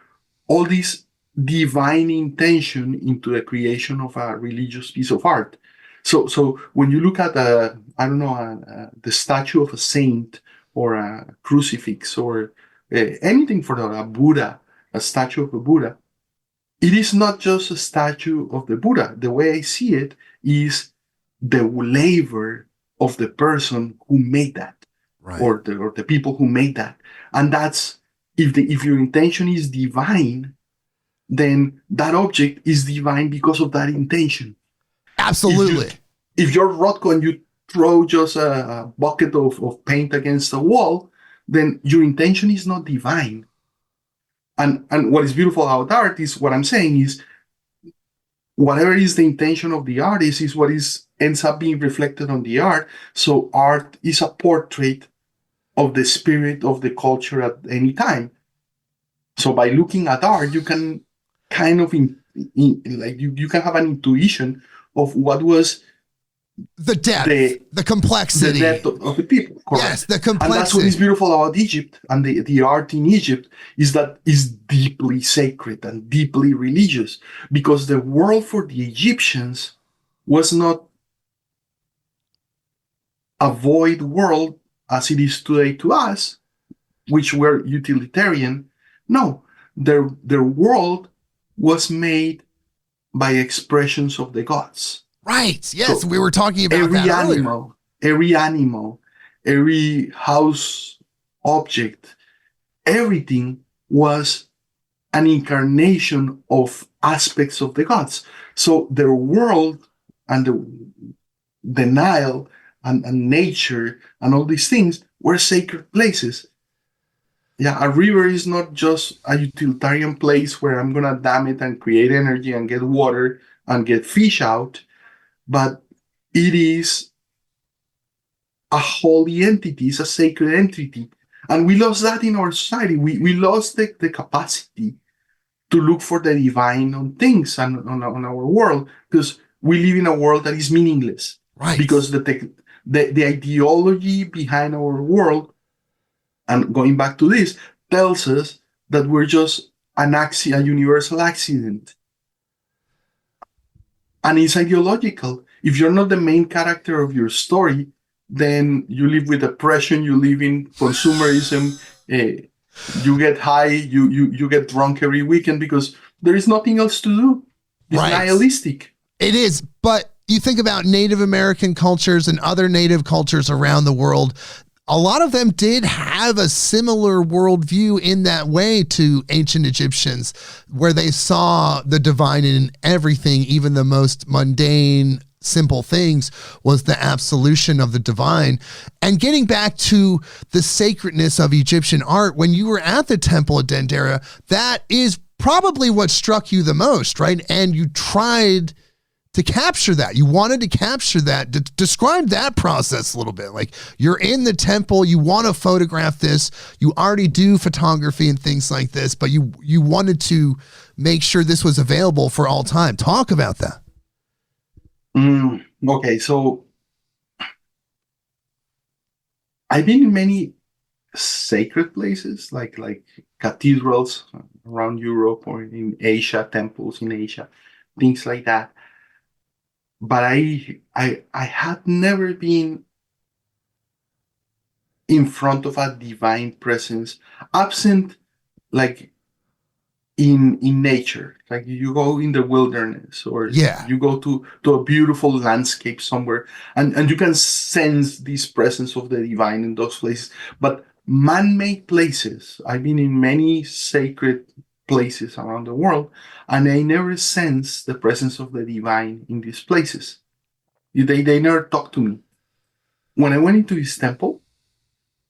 all this divine intention into the creation of a religious piece of art. So when you look at the statue of a saint or a crucifix or anything for that, a Buddha, a statue of a Buddha, it is not just a statue of the Buddha. The way I see it is the labor of the person who made that, Right. or the people who made that. And that's, if your intention is divine, then that object is divine because of that intention. Absolutely. If you're Rothko and you throw just a bucket of paint against a wall, then your intention is not divine. And what is beautiful about art is, what I'm saying is, whatever is the intention of the artist is what ends up being reflected on the art. So art is a portrait of the spirit of the culture at any time. So by looking at art, you can kind of you can have an intuition of what was the depth, the complexity, the depth of the people. Correct? Yes, the complexity. And that's what is beautiful about Egypt and the art in Egypt is that is deeply sacred and deeply religious, because the world for the Egyptians was not a void world as it is today to us, which were utilitarian. No, their world was made by expressions of the gods. Right. Yes, so we were talking about every that animal, every house object, everything was an incarnation of aspects of the gods. So their world and the Nile and nature and all these things were sacred places. Yeah, a river is not just a utilitarian place where I'm going to dam it and create energy and get water and get fish out, but it is a holy entity, it's a sacred entity. And we lost that in our society. We lost the capacity to look for the divine on things and on our world, because we live in a world that is meaningless. Right. Because the ideology behind our world, and going back to this, tells us that we're just a universal accident. And it's ideological. If you're not the main character of your story, then you live with depression, you live in consumerism, you get high, you get drunk every weekend because there is nothing else to do. It's nihilistic. It is, but you think about Native American cultures and other Native cultures around the world, a lot of them did have a similar worldview in that way to ancient Egyptians, where they saw the divine in everything, even the most mundane, simple things was the absolution of the divine. And getting back to the sacredness of Egyptian art, when you were at the temple at Dendera, that is probably what struck you the most, right? And you tried to capture that. You wanted to capture that. Describe that process a little bit. Like, you're in the temple, you want to photograph this, you already do photography and things like this, but you wanted to make sure this was available for all time. Talk about that. Okay, so I've been in many sacred places, like cathedrals around Europe or in Asia, temples in Asia, things like that. But I had never been in front of a divine presence, absent like in nature. Like you go in the wilderness or you go to a beautiful landscape somewhere, and you can sense this presence of the divine in those places. But man-made places, I've been in many sacred places around the world, and I never sense the presence of the divine in these places. They never talk to me. When I went into this temple,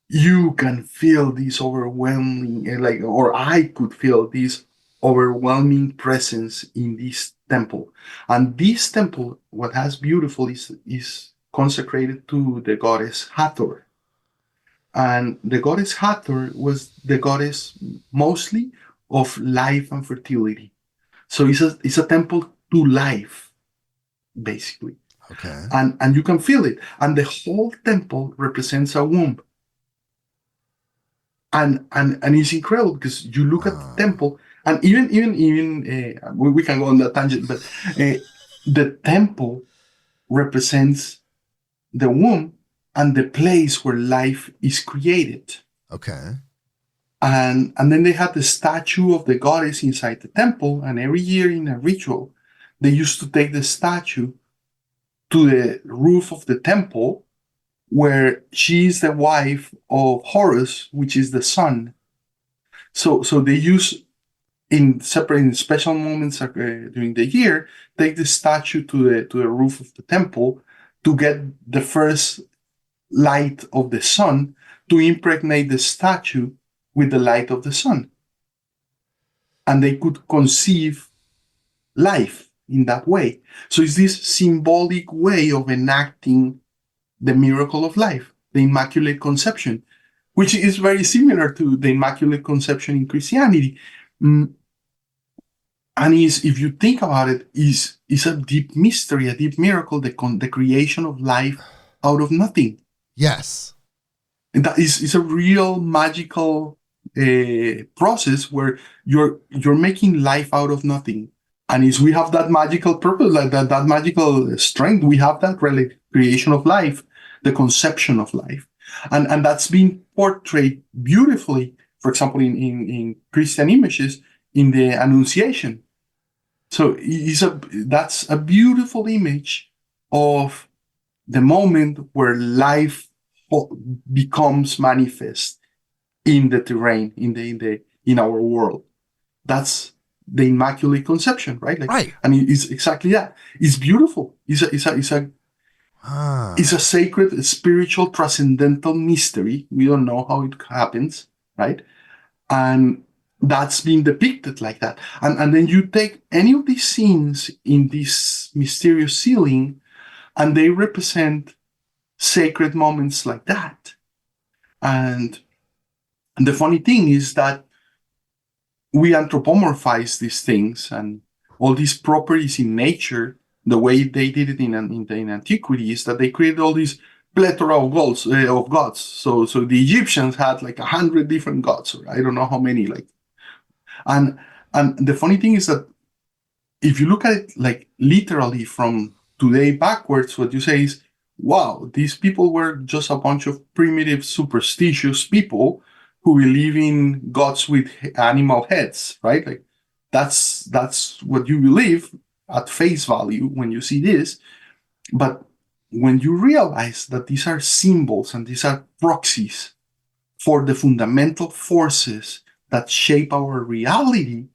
you can feel this overwhelming, or I could feel this overwhelming presence in this temple. And this temple, what has beautiful is consecrated to the goddess Hathor. And the goddess Hathor was the goddess mostly of life and fertility. So it's a temple to life, basically. Okay. And you can feel it. And the whole temple represents a womb. And it's incredible because you look at the temple, and even we can go on that tangent, but the temple represents the womb and the place where life is created. Okay. And then they had the statue of the goddess inside the temple, and every year in a ritual, they used to take the statue to the roof of the temple, where she is the wife of Horus, which is the sun. So they use in special moments during the year, take the statue to the roof of the temple to get the first light of the sun, to impregnate the statue with the light of the sun. And they could conceive life in that way. So it's this symbolic way of enacting the miracle of life, the Immaculate Conception, which is very similar to the Immaculate Conception in Christianity. And if you think about it, is a deep mystery, a deep miracle, the creation of life out of nothing. Yes. And that is a real magical process where you're making life out of nothing. And we have that magical purpose, like that magical strength. We have that creation of life, the conception of life. And that's been portrayed beautifully, for example, in Christian images, in the Annunciation. So that's a beautiful image of the moment where life becomes manifest in the terrain, in our world. That's the Immaculate Conception, right? Right. And it's exactly that. It's beautiful. It's a sacred, spiritual, transcendental mystery. We don't know how it happens, right? And that's been depicted like that. And then you take any of these scenes in this mysterious ceiling, and they represent sacred moments like that. And the funny thing is that we anthropomorphize these things and all these properties in nature. The way they did it in antiquity is that they created all these plethora of gods. So the Egyptians had like 100 different gods, or I don't know how many. And the funny thing is that if you look at it like literally from today backwards, what you say is, wow, these people were just a bunch of primitive, superstitious people who believe in gods with animal heads, right? Like that's what you believe at face value when you see this. But when you realize that these are symbols and these are proxies for the fundamental forces that shape our reality,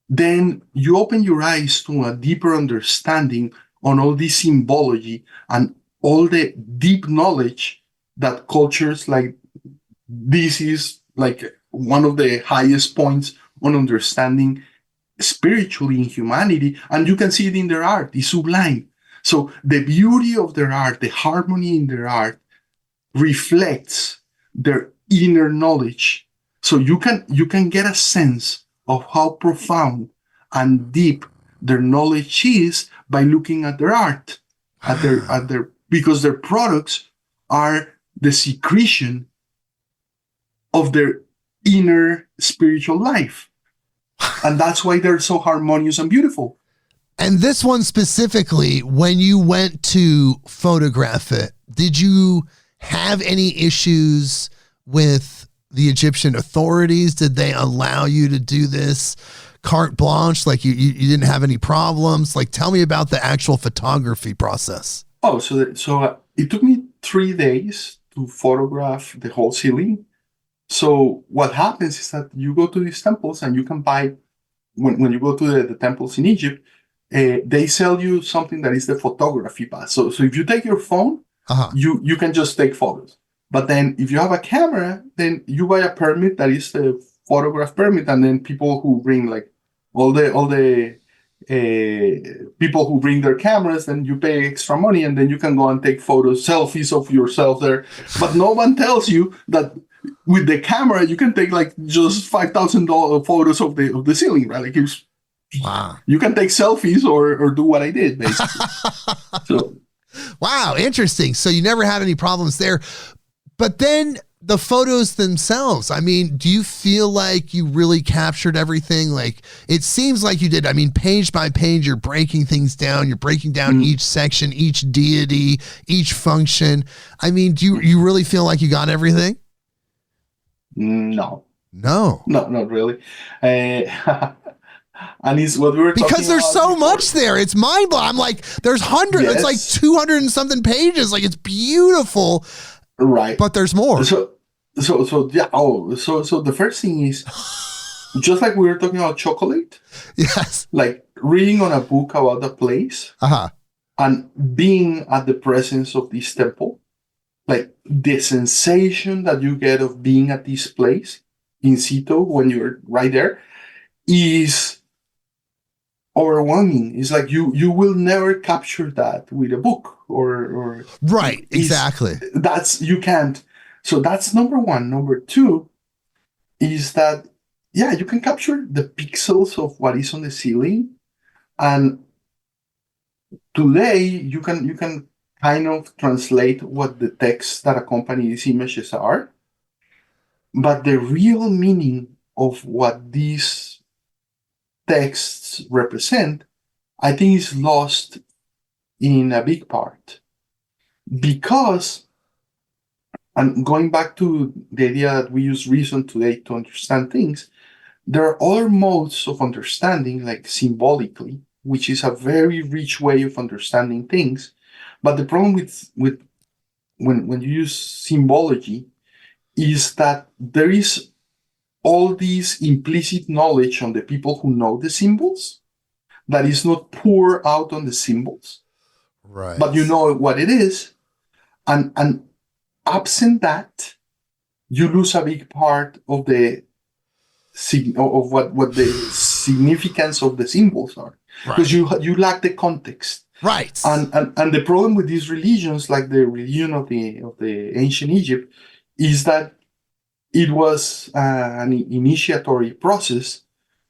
then you open your eyes to a deeper understanding on all this symbology and all the deep knowledge that cultures like this is like one of the highest points on understanding spiritually in humanity, and you can see it in their art. It's sublime. So the beauty of their art, the harmony in their art, reflects their inner knowledge. So you can get a sense of how profound and deep their knowledge is by looking at their art, because their products are the secretion of their inner spiritual life. And that's why they're so harmonious and beautiful. And this one specifically, when you went to photograph it, did you have any issues with the Egyptian authorities? Did they allow you to do this carte blanche? Like you didn't have any problems? Like, tell me about the actual photography process. Oh, so it took me 3 days to photograph the whole ceiling. So what happens is that you go to these temples and you can buy, when you go to the temples in Egypt, they sell you something that is the photography pass. So if you take your phone, you can just take photos. But then if you have a camera, then you buy a permit that is the photograph permit, and then people who bring like all the people who bring their cameras, then you pay extra money, and then you can go and take photos, selfies of yourself there. But no one tells you that with the camera you can take like just $5,000 photos of the ceiling, right? Like wow. You can take selfies or do what I did, basically. So, wow, interesting. So you never had any problems there. But then the photos themselves, I mean, do you feel like you really captured everything? Like, it seems like you did. I mean, page by page, you're breaking things down. You're breaking down each section, each deity, each function. I mean, do you really feel like you got everything? No, not really. And it's what we were talking because there's about so before. much there. It's mind blowing. I'm like, there's hundreds. Yes. It's like 200 and something pages. Like, it's beautiful. Right. But there's more. So yeah. Oh, so the first thing is, just like we were talking about chocolate. Yes. Like reading on a book about the place and being at the presence of this temple, like the sensation that you get of being at this place in situ when you're right there is overwhelming. It's like you will never capture that with a book or right. Exactly. You can't. So that's number one. Number two is that, yeah, you can capture the pixels of what is on the ceiling, and today you can kind of translate what the text that accompany these images are, but the real meaning of what these texts represent, I think, is lost in a big part. Because, and going back to the idea that we use reason today to understand things, there are other modes of understanding, like symbolically, which is a very rich way of understanding things. But the problem with when you use symbology is that there is all this implicit knowledge on the people who know the symbols that is not poured out on the symbols. Right. But you know what it is. And absent that, you lose a big part of the what the significance of the symbols are. Because you lack the context. Right. And the problem with these religions, like the religion of the ancient Egypt, is that it was an initiatory process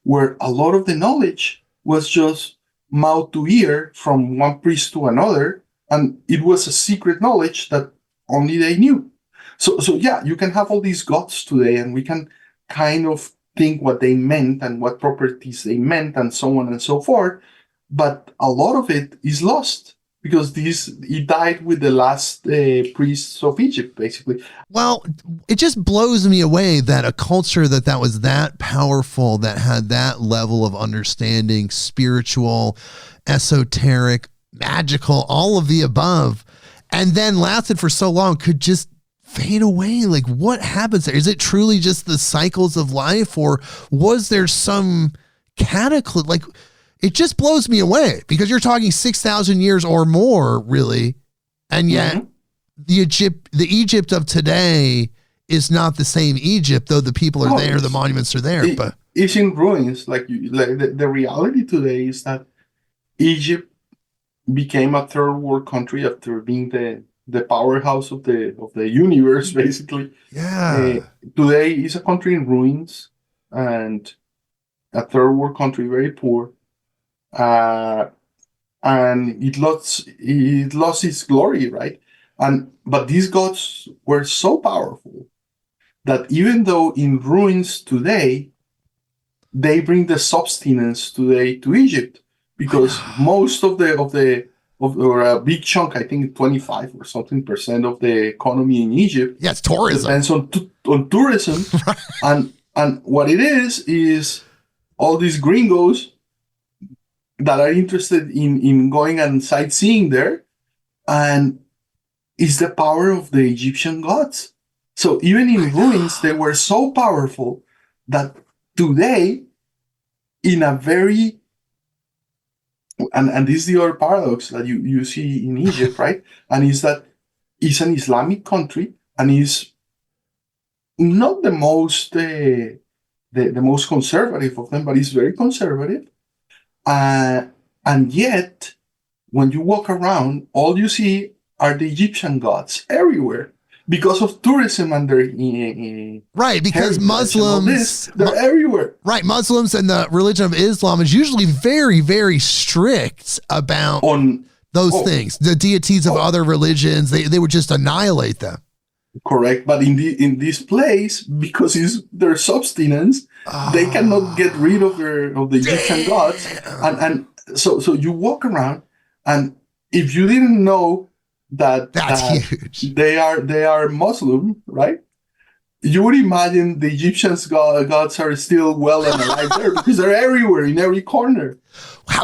where a lot of the knowledge was just mouth to ear from one priest to another, and it was a secret knowledge that only they knew. So yeah, you can have all these gods today, and we can kind of think what they meant and what properties they meant and so on and so forth, but a lot of it is lost because it died with the last priests of Egypt, basically. Well, it just blows me away that a culture that was that powerful, that had that level of understanding, spiritual, esoteric, magical, all of the above, and then lasted for so long, could just fade away. Like, what happens there? Is it truly just the cycles of life, or was there some cataclysm? Like, it just blows me away because you're talking 6,000 years or more, really. And yet the Egypt of today is not the same Egypt, though the people are No, there, the monuments are there. But it's in ruins. Like the reality today is that Egypt became a third world country after being the powerhouse of the universe, basically. yeah, Today is a country in ruins and a third world country, very poor. Uh, and it lost its glory, right? But these gods were so powerful that even though in ruins today, they bring the substance today to Egypt, I because know. most or a big chunk, I think 25 or something percent of the economy in Egypt Yeah, it's tourism. depends on tourism, and what it is all these gringos that are interested in going and sightseeing there, and it's the power of the Egyptian gods. So even I in ruins, they know. were so powerful that today, in a very and this is the other paradox that you see in Egypt, right? And is that it's an Islamic country and is not the most conservative of them, but it's very conservative. Uh, and yet, when you walk around, all you see are the Egyptian gods everywhere because of tourism and their Right, because heritage and all this. Muslims, They're everywhere. right, Muslims and the religion of Islam is usually very, very strict about On those oh, things. The deities of oh, other religions, they would just annihilate them. correct. But in this place, because it's their substance, they cannot get rid of Oh, the Egyptian gods, damn. and so you walk around, and if you didn't know That's that huge. they are Muslim, right? You would imagine the Egyptians gods are still well and alive there because they're everywhere in every corner.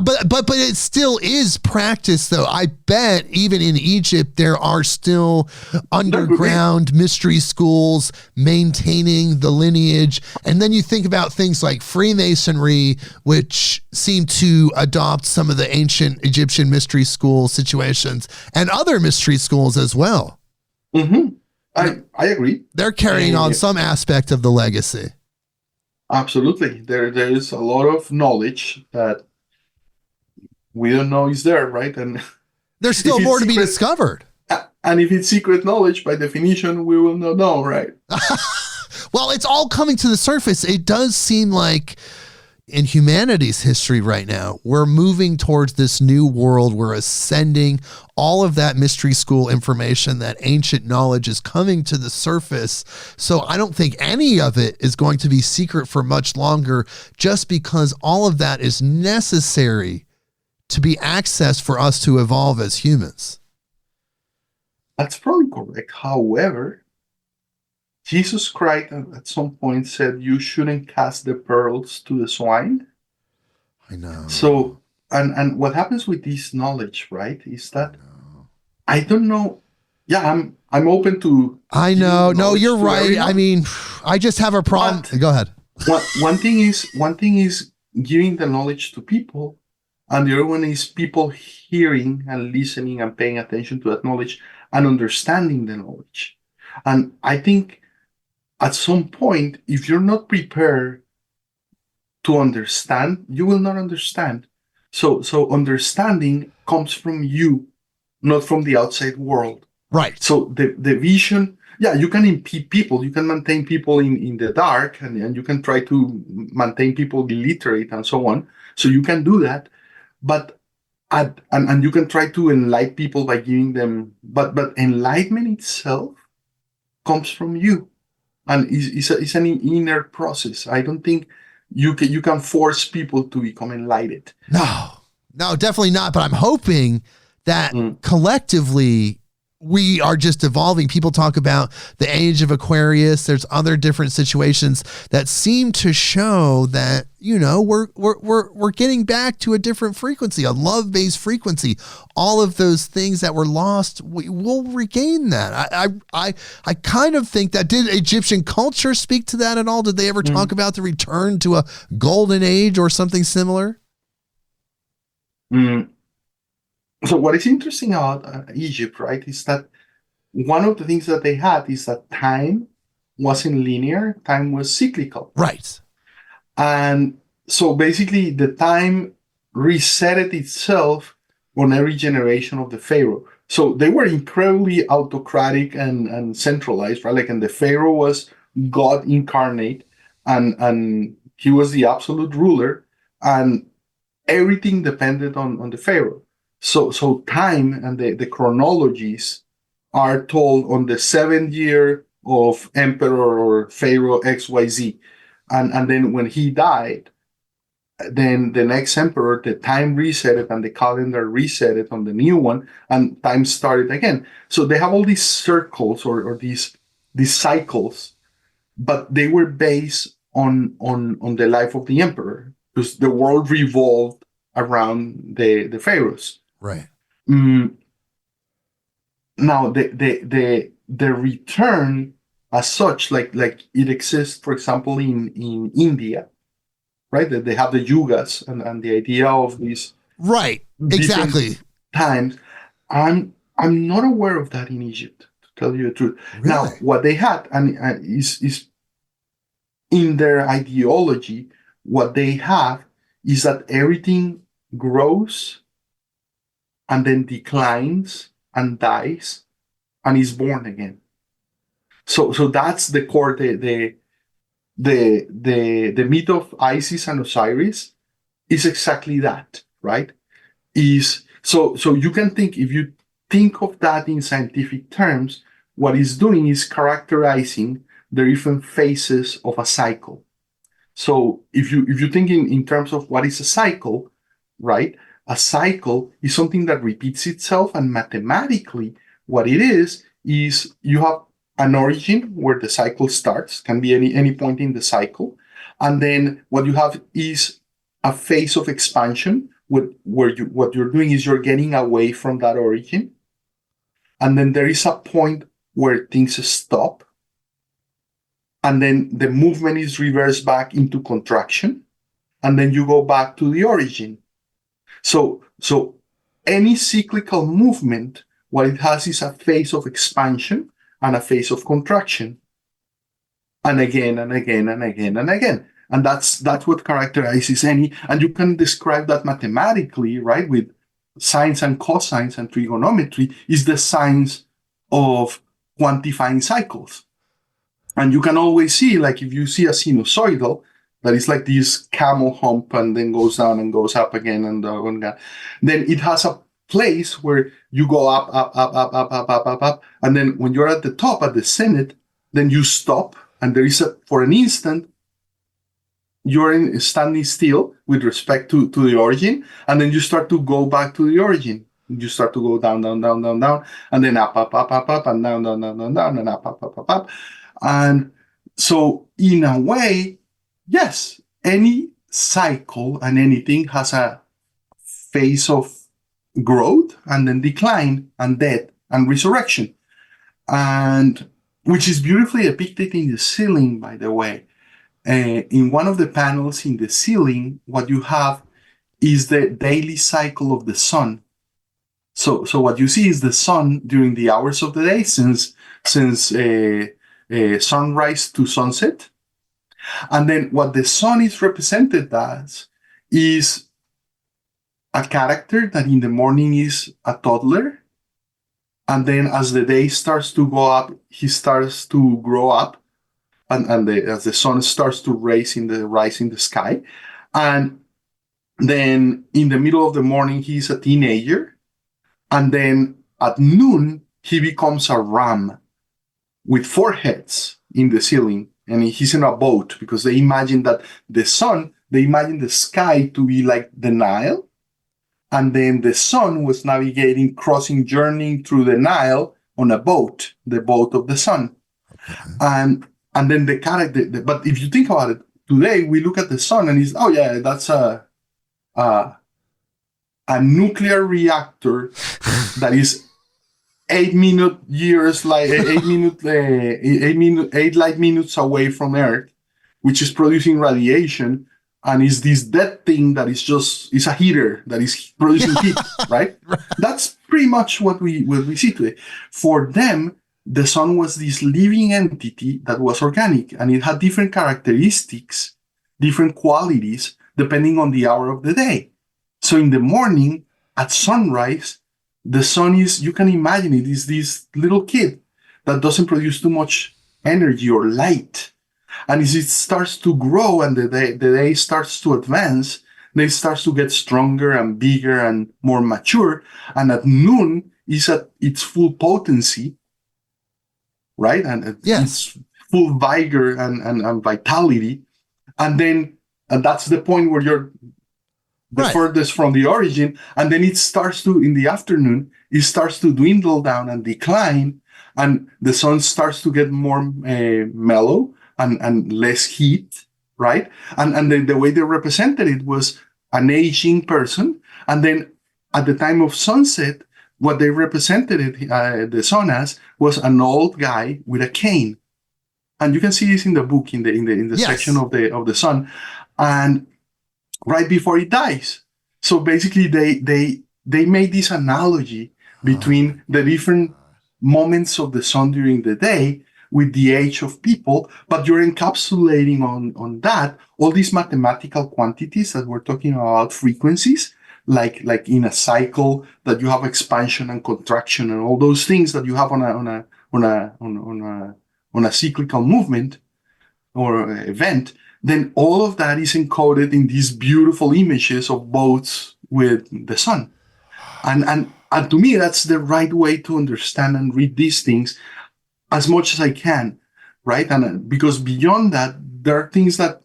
But it still is practice, though. I bet even in Egypt there are still underground mystery schools maintaining the lineage. And then you think about things like Freemasonry, which seem to adopt some of the ancient Egyptian mystery school situations and other mystery schools as well. Mm-hmm. I agree. They're carrying on some aspect of the legacy. Absolutely. There is a lot of knowledge that we don't know is there, right? And There's if still it's more to be secret, discovered. and if it's secret knowledge, by definition, we will not know, right? Well, it's all coming to the surface. It does seem like in humanity's history right now, we're moving towards this new world. We're ascending. All of that mystery school information, that ancient knowledge is coming to the surface. So I don't think any of it is going to be secret for much longer, just because all of that is necessary to be accessed for us to evolve as humans. That's probably correct. However, Jesus Christ at some point said you shouldn't cast the pearls to the swine. I know. So, and what happens with this knowledge, right, is that I don't know. Yeah, I'm open to I giving know. the No, knowledge you're to right. I everyone. mean, I just have a problem. But Go ahead. one thing is giving the knowledge to people, and the other one is people hearing and listening and paying attention to that knowledge and understanding the knowledge. And I think at some point, if you're not prepared to understand, you will not understand. So understanding comes from you, not from the outside world. Right. So the vision, yeah, you can impede people, you can maintain people in the dark, and you can try to maintain people illiterate and so on. So you can do that, but and you can try to enlighten people by giving them, but enlightenment itself comes from you, and it's an inner process. I don't think you can force people to become enlightened. No, definitely not. But I'm hoping that Mm. collectively we are just evolving. People talk about the age of Aquarius. There's other different situations that seem to show that, we're getting back to a different frequency, a love-based frequency. All of those things that were lost, we'll regain that. I kind of think that. Did Egyptian culture speak to that at all? Did they ever talk about the return to a golden age or something similar? Mm. So what is interesting about Egypt, right, is that one of the things that they had is that time wasn't linear, time was cyclical. Right. And so basically the time resetted itself on every generation of the pharaoh. So they were incredibly autocratic and centralized, right? Like, and the pharaoh was God incarnate, and he was the absolute ruler, and everything depended on the pharaoh. So time and the chronologies are told on the 7th year of emperor or pharaoh XYZ. And then when he died, then the next emperor, the time reset it and the calendar reset it on the new one, and time started again. So they have all these circles or these cycles, but they were based on the life of the emperor, because the world revolved around the pharaohs. Right. Now the return as such, like it exists, for example, in India, right? That they have the yugas and the idea of these Right. Exactly. times. I'm not aware of that in Egypt, to tell you the truth. Really? Now, what they had and is in their ideology, what they have is that everything grows and then declines and dies and is born again. So that's the core. The myth of Isis and Osiris is exactly that, right? Is so you can think, if you think of that in scientific terms, what it's doing is characterizing the different phases of a cycle. So if you think in terms of what is a cycle, right? A cycle is something that repeats itself, and mathematically, what it is you have an origin where the cycle starts, can be any point in the cycle, and then what you have is a phase of expansion where what you're doing is you're getting away from that origin, and then there is a point where things stop, and then the movement is reversed back into contraction, and then you go back to the origin. So any cyclical movement, what it has is a phase of expansion and a phase of contraction, and again and again and again and again. And that's what characterizes any, and you can describe that mathematically, right? With sines and cosines and trigonometry is the science of quantifying cycles. And you can always see, like if you see a sinusoidal, that is like this camel hump and then goes down and goes up again and then it has a place where you go up, up, up, up, up, up, up, up, up. And then when you're at the top, at the zenith, then you stop, and there is for an instant, you're standing still with respect to the origin, and then you start to go back to the origin. You start to go down, down, down, down, down, and then up, up, up, up, up, and down, down, down, down, down, and up, up, up, up, up. And so in a way, yes, any cycle and anything has a phase of growth and then decline and death and resurrection, and which is beautifully depicted in the ceiling, by the way. In one of the panels in the ceiling, what you have is the daily cycle of the sun. So what you see is the sun during the hours of the day, since sunrise to sunset. And then what the sun is represented as is a character that in the morning is a toddler. And then as the day starts to go up, he starts to grow up. And as the sun starts to rise in the sky. And then in the middle of the morning, he's a teenager. And then at noon, he becomes a ram with 4 heads in the ceiling. And he's in a boat, because they imagine that the sky to be like the Nile. And then the sun was navigating, journeying through the Nile on a boat, the boat of the sun. And then the character, but if you think about it, today we look at the sun and it's, oh yeah, that's a nuclear reactor that is 8 light minutes away from Earth, which is producing radiation, and is this dead thing that is a heater that is producing heat, right? That's pretty much what we see today. For them, the sun was this living entity that was organic, and it had different characteristics, different qualities, depending on the hour of the day. So in the morning, at sunrise, the sun is, you can imagine it, is this little kid that doesn't produce too much energy or light. And as it starts to grow and the day starts to advance, then it starts to get stronger and bigger and more mature. And at noon is at its full potency, right? And its full vigor and vitality. And then that's the point where you're the furthest from the origin. And then it starts to, in the afternoon, it starts to dwindle down and decline. And the sun starts to get more mellow and less heat, right? And the way they represented it was an aging person. And then at the time of sunset, what they represented it, the sun as, was an old guy with a cane. And you can see this in the book, in the section of the sun. And right before he dies. So basically they made this analogy between the different moments of the sun during the day with the age of people, but you're encapsulating on that all these mathematical quantities that we're talking about, frequencies, like in a cycle that you have expansion and contraction and all those things that you have on a cyclical movement or event. Then all of that is encoded in these beautiful images of boats with the sun. And to me, that's the right way to understand and read these things as much as I can, right? And because beyond that, there are things that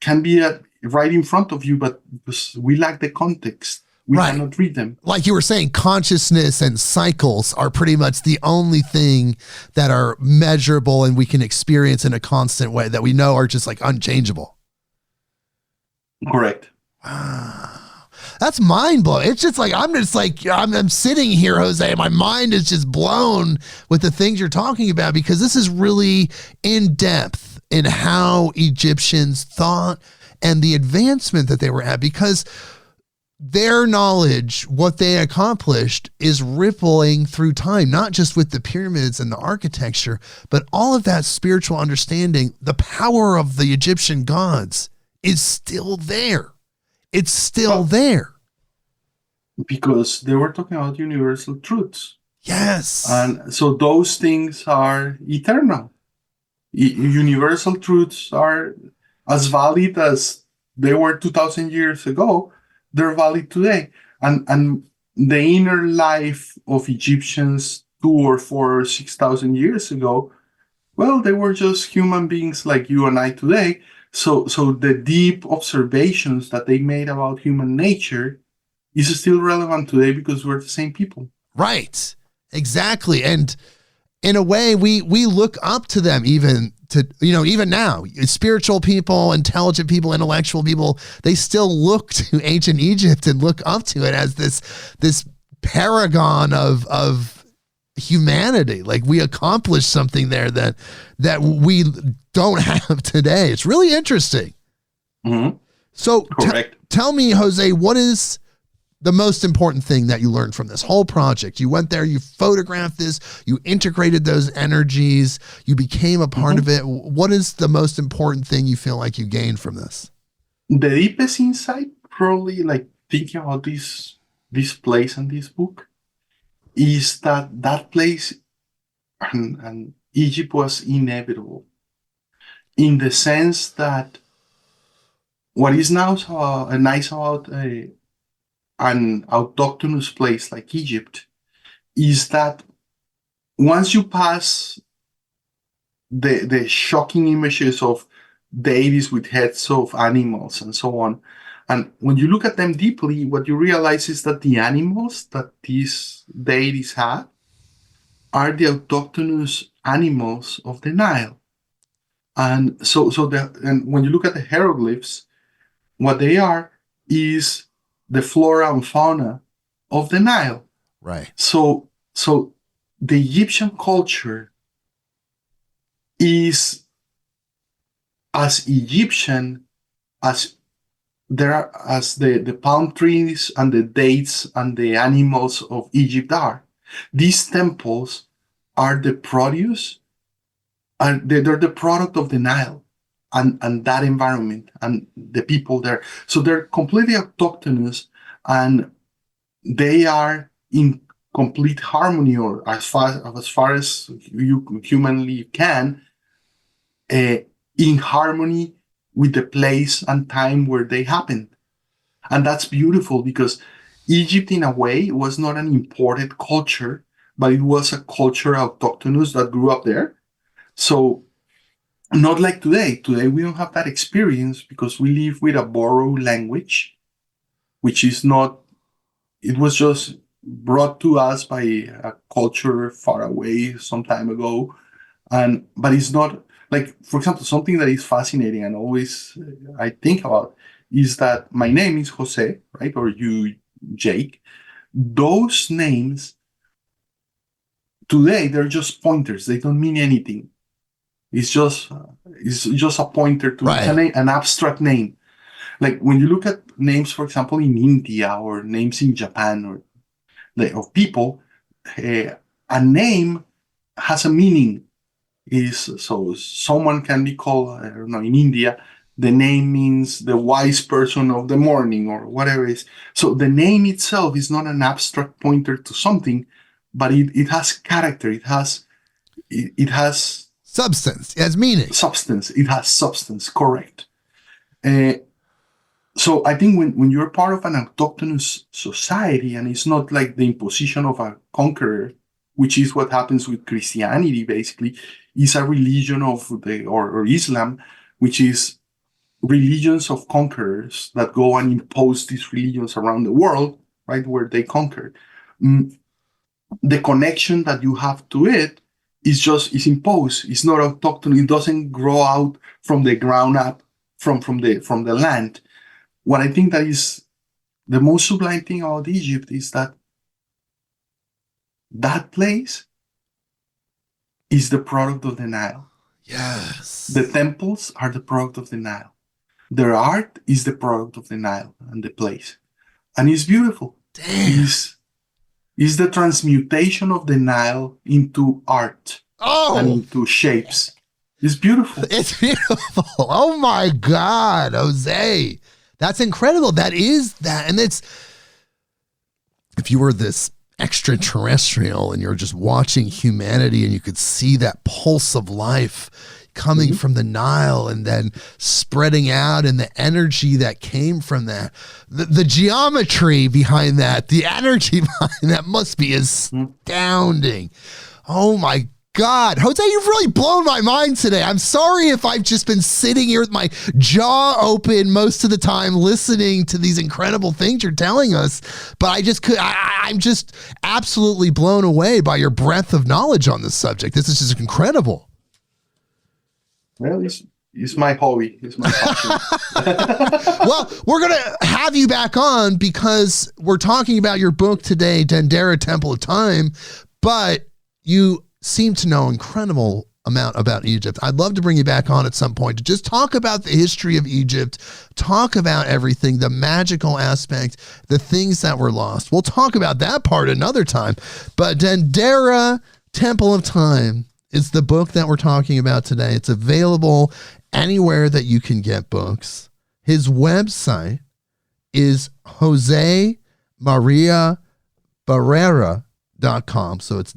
can be right in front of you, but because we lack the context, we cannot read them. Like you were saying, consciousness and cycles are pretty much the only thing that are measurable and we can experience in a constant way that we know are just like unchangeable. Correct. That's mind blowing. It's just like, I'm sitting here, Jose, and my mind is just blown with the things you're talking about, because this is really in depth in how Egyptians thought and the advancement that they were at, because their knowledge, what they accomplished, is rippling through time, not just with the pyramids and the architecture, but all of that spiritual understanding. The power of the Egyptian gods is still there. It's still there. Because they were talking about universal truths. Yes. And so those things are eternal. Universal truths are as valid as they were 2,000 years ago. They're valid today. And the inner life of Egyptians 2 or 4 or 6,000 years ago, well, they were just human beings like you and I today. So the deep observations that they made about human nature is still relevant today because we're the same people. Right. Exactly. And in a way, we look up to them, even now, spiritual people, intelligent people, intellectual people, they still look to ancient Egypt and look up to it as this paragon of humanity. Like, we accomplished something there that we don't have today. It's really interesting. Mm-hmm. So correct. Tell me, Jose, what is the most important thing that you learned from this whole project? You went there, you photographed this, you integrated those energies, you became a part of it. What is the most important thing you feel like you gained from this? The deepest insight, probably, like thinking about this place and this book, is that place and Egypt was inevitable, in the sense that what is now nice about an autochthonous place like Egypt is that once you pass the shocking images of deities with heads of animals and so on, and when you look at them deeply, what you realize is that the animals that these deities have are the autochthonous animals of the Nile. And and when you look at the hieroglyphs, what they are is the flora and fauna of the Nile. Right. So the Egyptian culture is as Egyptian as the palm trees and the dates and the animals of Egypt are. These temples are the produce, and they're the product of the Nile and that environment and the people there. So they're completely autochthonous, and they are in complete harmony, or as far as you humanly can, uh, in harmony with the place and time where they happened. And that's beautiful, because Egypt, in a way, was not an imported culture, but it was a culture autochthonous that grew up there. So, not like today. Today, we don't have that experience because we live with a borrowed language, which is not, it was just brought to us by a culture far away some time ago. But it's not, like, for example, something that is fascinating and always I think about is that my name is Jose, right? Or you, Jake. Those names today, they're just pointers. They don't mean anything. It's just a pointer to, it's Right. an abstract name. Like when you look at names, for example, in India, or names in Japan, or of people, a name has a meaning. So someone can be called, I don't know, in India, the name means the wise person of the morning, or whatever it is. So the name itself is not an abstract pointer to something, but it has character. It has Substance. It has meaning. substance. It has substance. Correct. Uh, so I think when you're part of an autochthonous society, and it's not like the imposition of a conqueror, which is what happens with Christianity, basically, is a religion of or Islam, which is religions of conquerors that go and impose these religions around the world, right, where they conquer. Mm, the connection that you have to it is imposed. It's not autochthon. It doesn't grow out from the ground up, from the land. What I think that is the most sublime thing about Egypt is that that place is the product of the Nile. Yes. The temples are the product of the Nile. Their art is the product of the Nile and the place. And it's beautiful. Damn. Is the transmutation of the Nile into art and Oh, into shapes. It's beautiful. it's beautiful. Oh my God, Jose. That's incredible. That is that. And it's, if you were this extraterrestrial and you're just watching humanity and you could see that pulse of life coming from the Nile and then spreading out, and the energy that came from that, the geometry behind that, the energy behind that must be astounding. Oh my God, Jose, you've really blown my mind today. I'm sorry if I've just been sitting here with my jaw open most of the time listening to these incredible things you're telling us, but I'm just absolutely blown away by your breadth of knowledge on this subject. This is just incredible. Well, it's my hobby. It's my passion. Well, we're going to have you back on because we're talking about your book today, Dendera, Temple of Time, but you seem to know incredible amount about Egypt. I'd love to bring you back on at some point to just talk about the history of Egypt, talk about everything, the magical aspect, the things that were lost. We'll talk about that part another time. But Dendera, Temple of Time is the book that we're talking about today. It's available anywhere that you can get books. His website is José Maria Barrera.com. So it's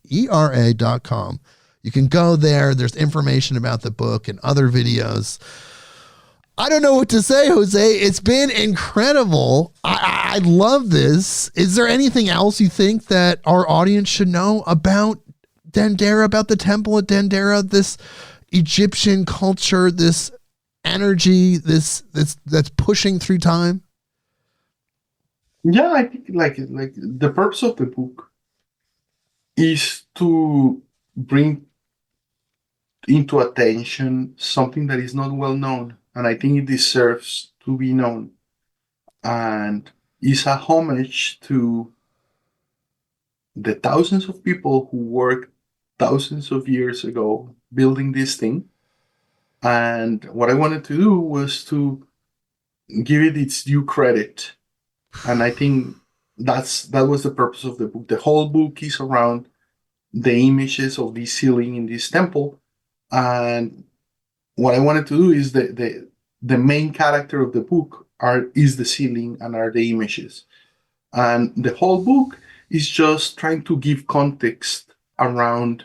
JOSEMariaBarrera.com. You can go there. There's information about the book and other videos. I don't know what to say, Jose. It's been incredible. I love this. Is there anything else you think that our audience should know about Dendera, about the temple at Dendera, this Egyptian culture, this energy, this that's pushing through time? Yeah, I think like the purpose of the book is to bring into attention something that is not well known, and I think it deserves to be known, and is a homage to the thousands of people who worked thousands of years ago building this thing. And what I wanted to do was to give it its due credit And I think that was the purpose of the book. The whole book is around the images of this ceiling in this temple. And what I wanted to do is the main character of the book is the ceiling and are the images. And the whole book is just trying to give context around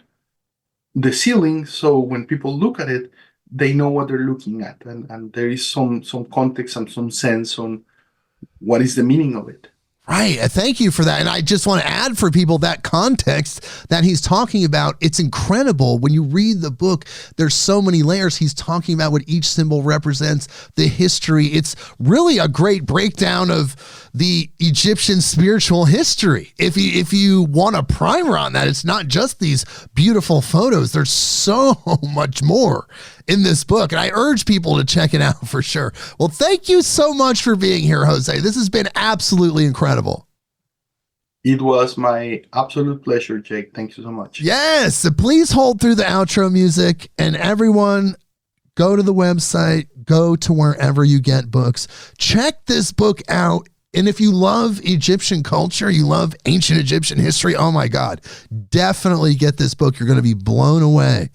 the ceiling, so when people look at it, they know what they're looking at, and there is some context and some sense on what is the meaning of it. Right. Thank you for that. And I just want to add for people that context that he's talking about. It's incredible. When you read the book, there's so many layers. He's talking about what each symbol represents, the history. It's really a great breakdown of the Egyptian spiritual history. If you want a primer on that, it's not just these beautiful photos. There's so much more in this book, and I urge people to check it out for sure. Well, thank you so much for being here, Jose. This has been absolutely incredible. It was my absolute pleasure, Jake. Thank you so much. Yes, so please hold through the outro music, and everyone go to the website, go to wherever you get books. Check this book out. And if you love Egyptian culture, you love ancient Egyptian history, oh my God, definitely get this book. You're going to be blown away.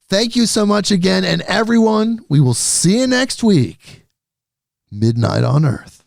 Thank you so much again. And everyone, we will see you next week. Midnight on Earth.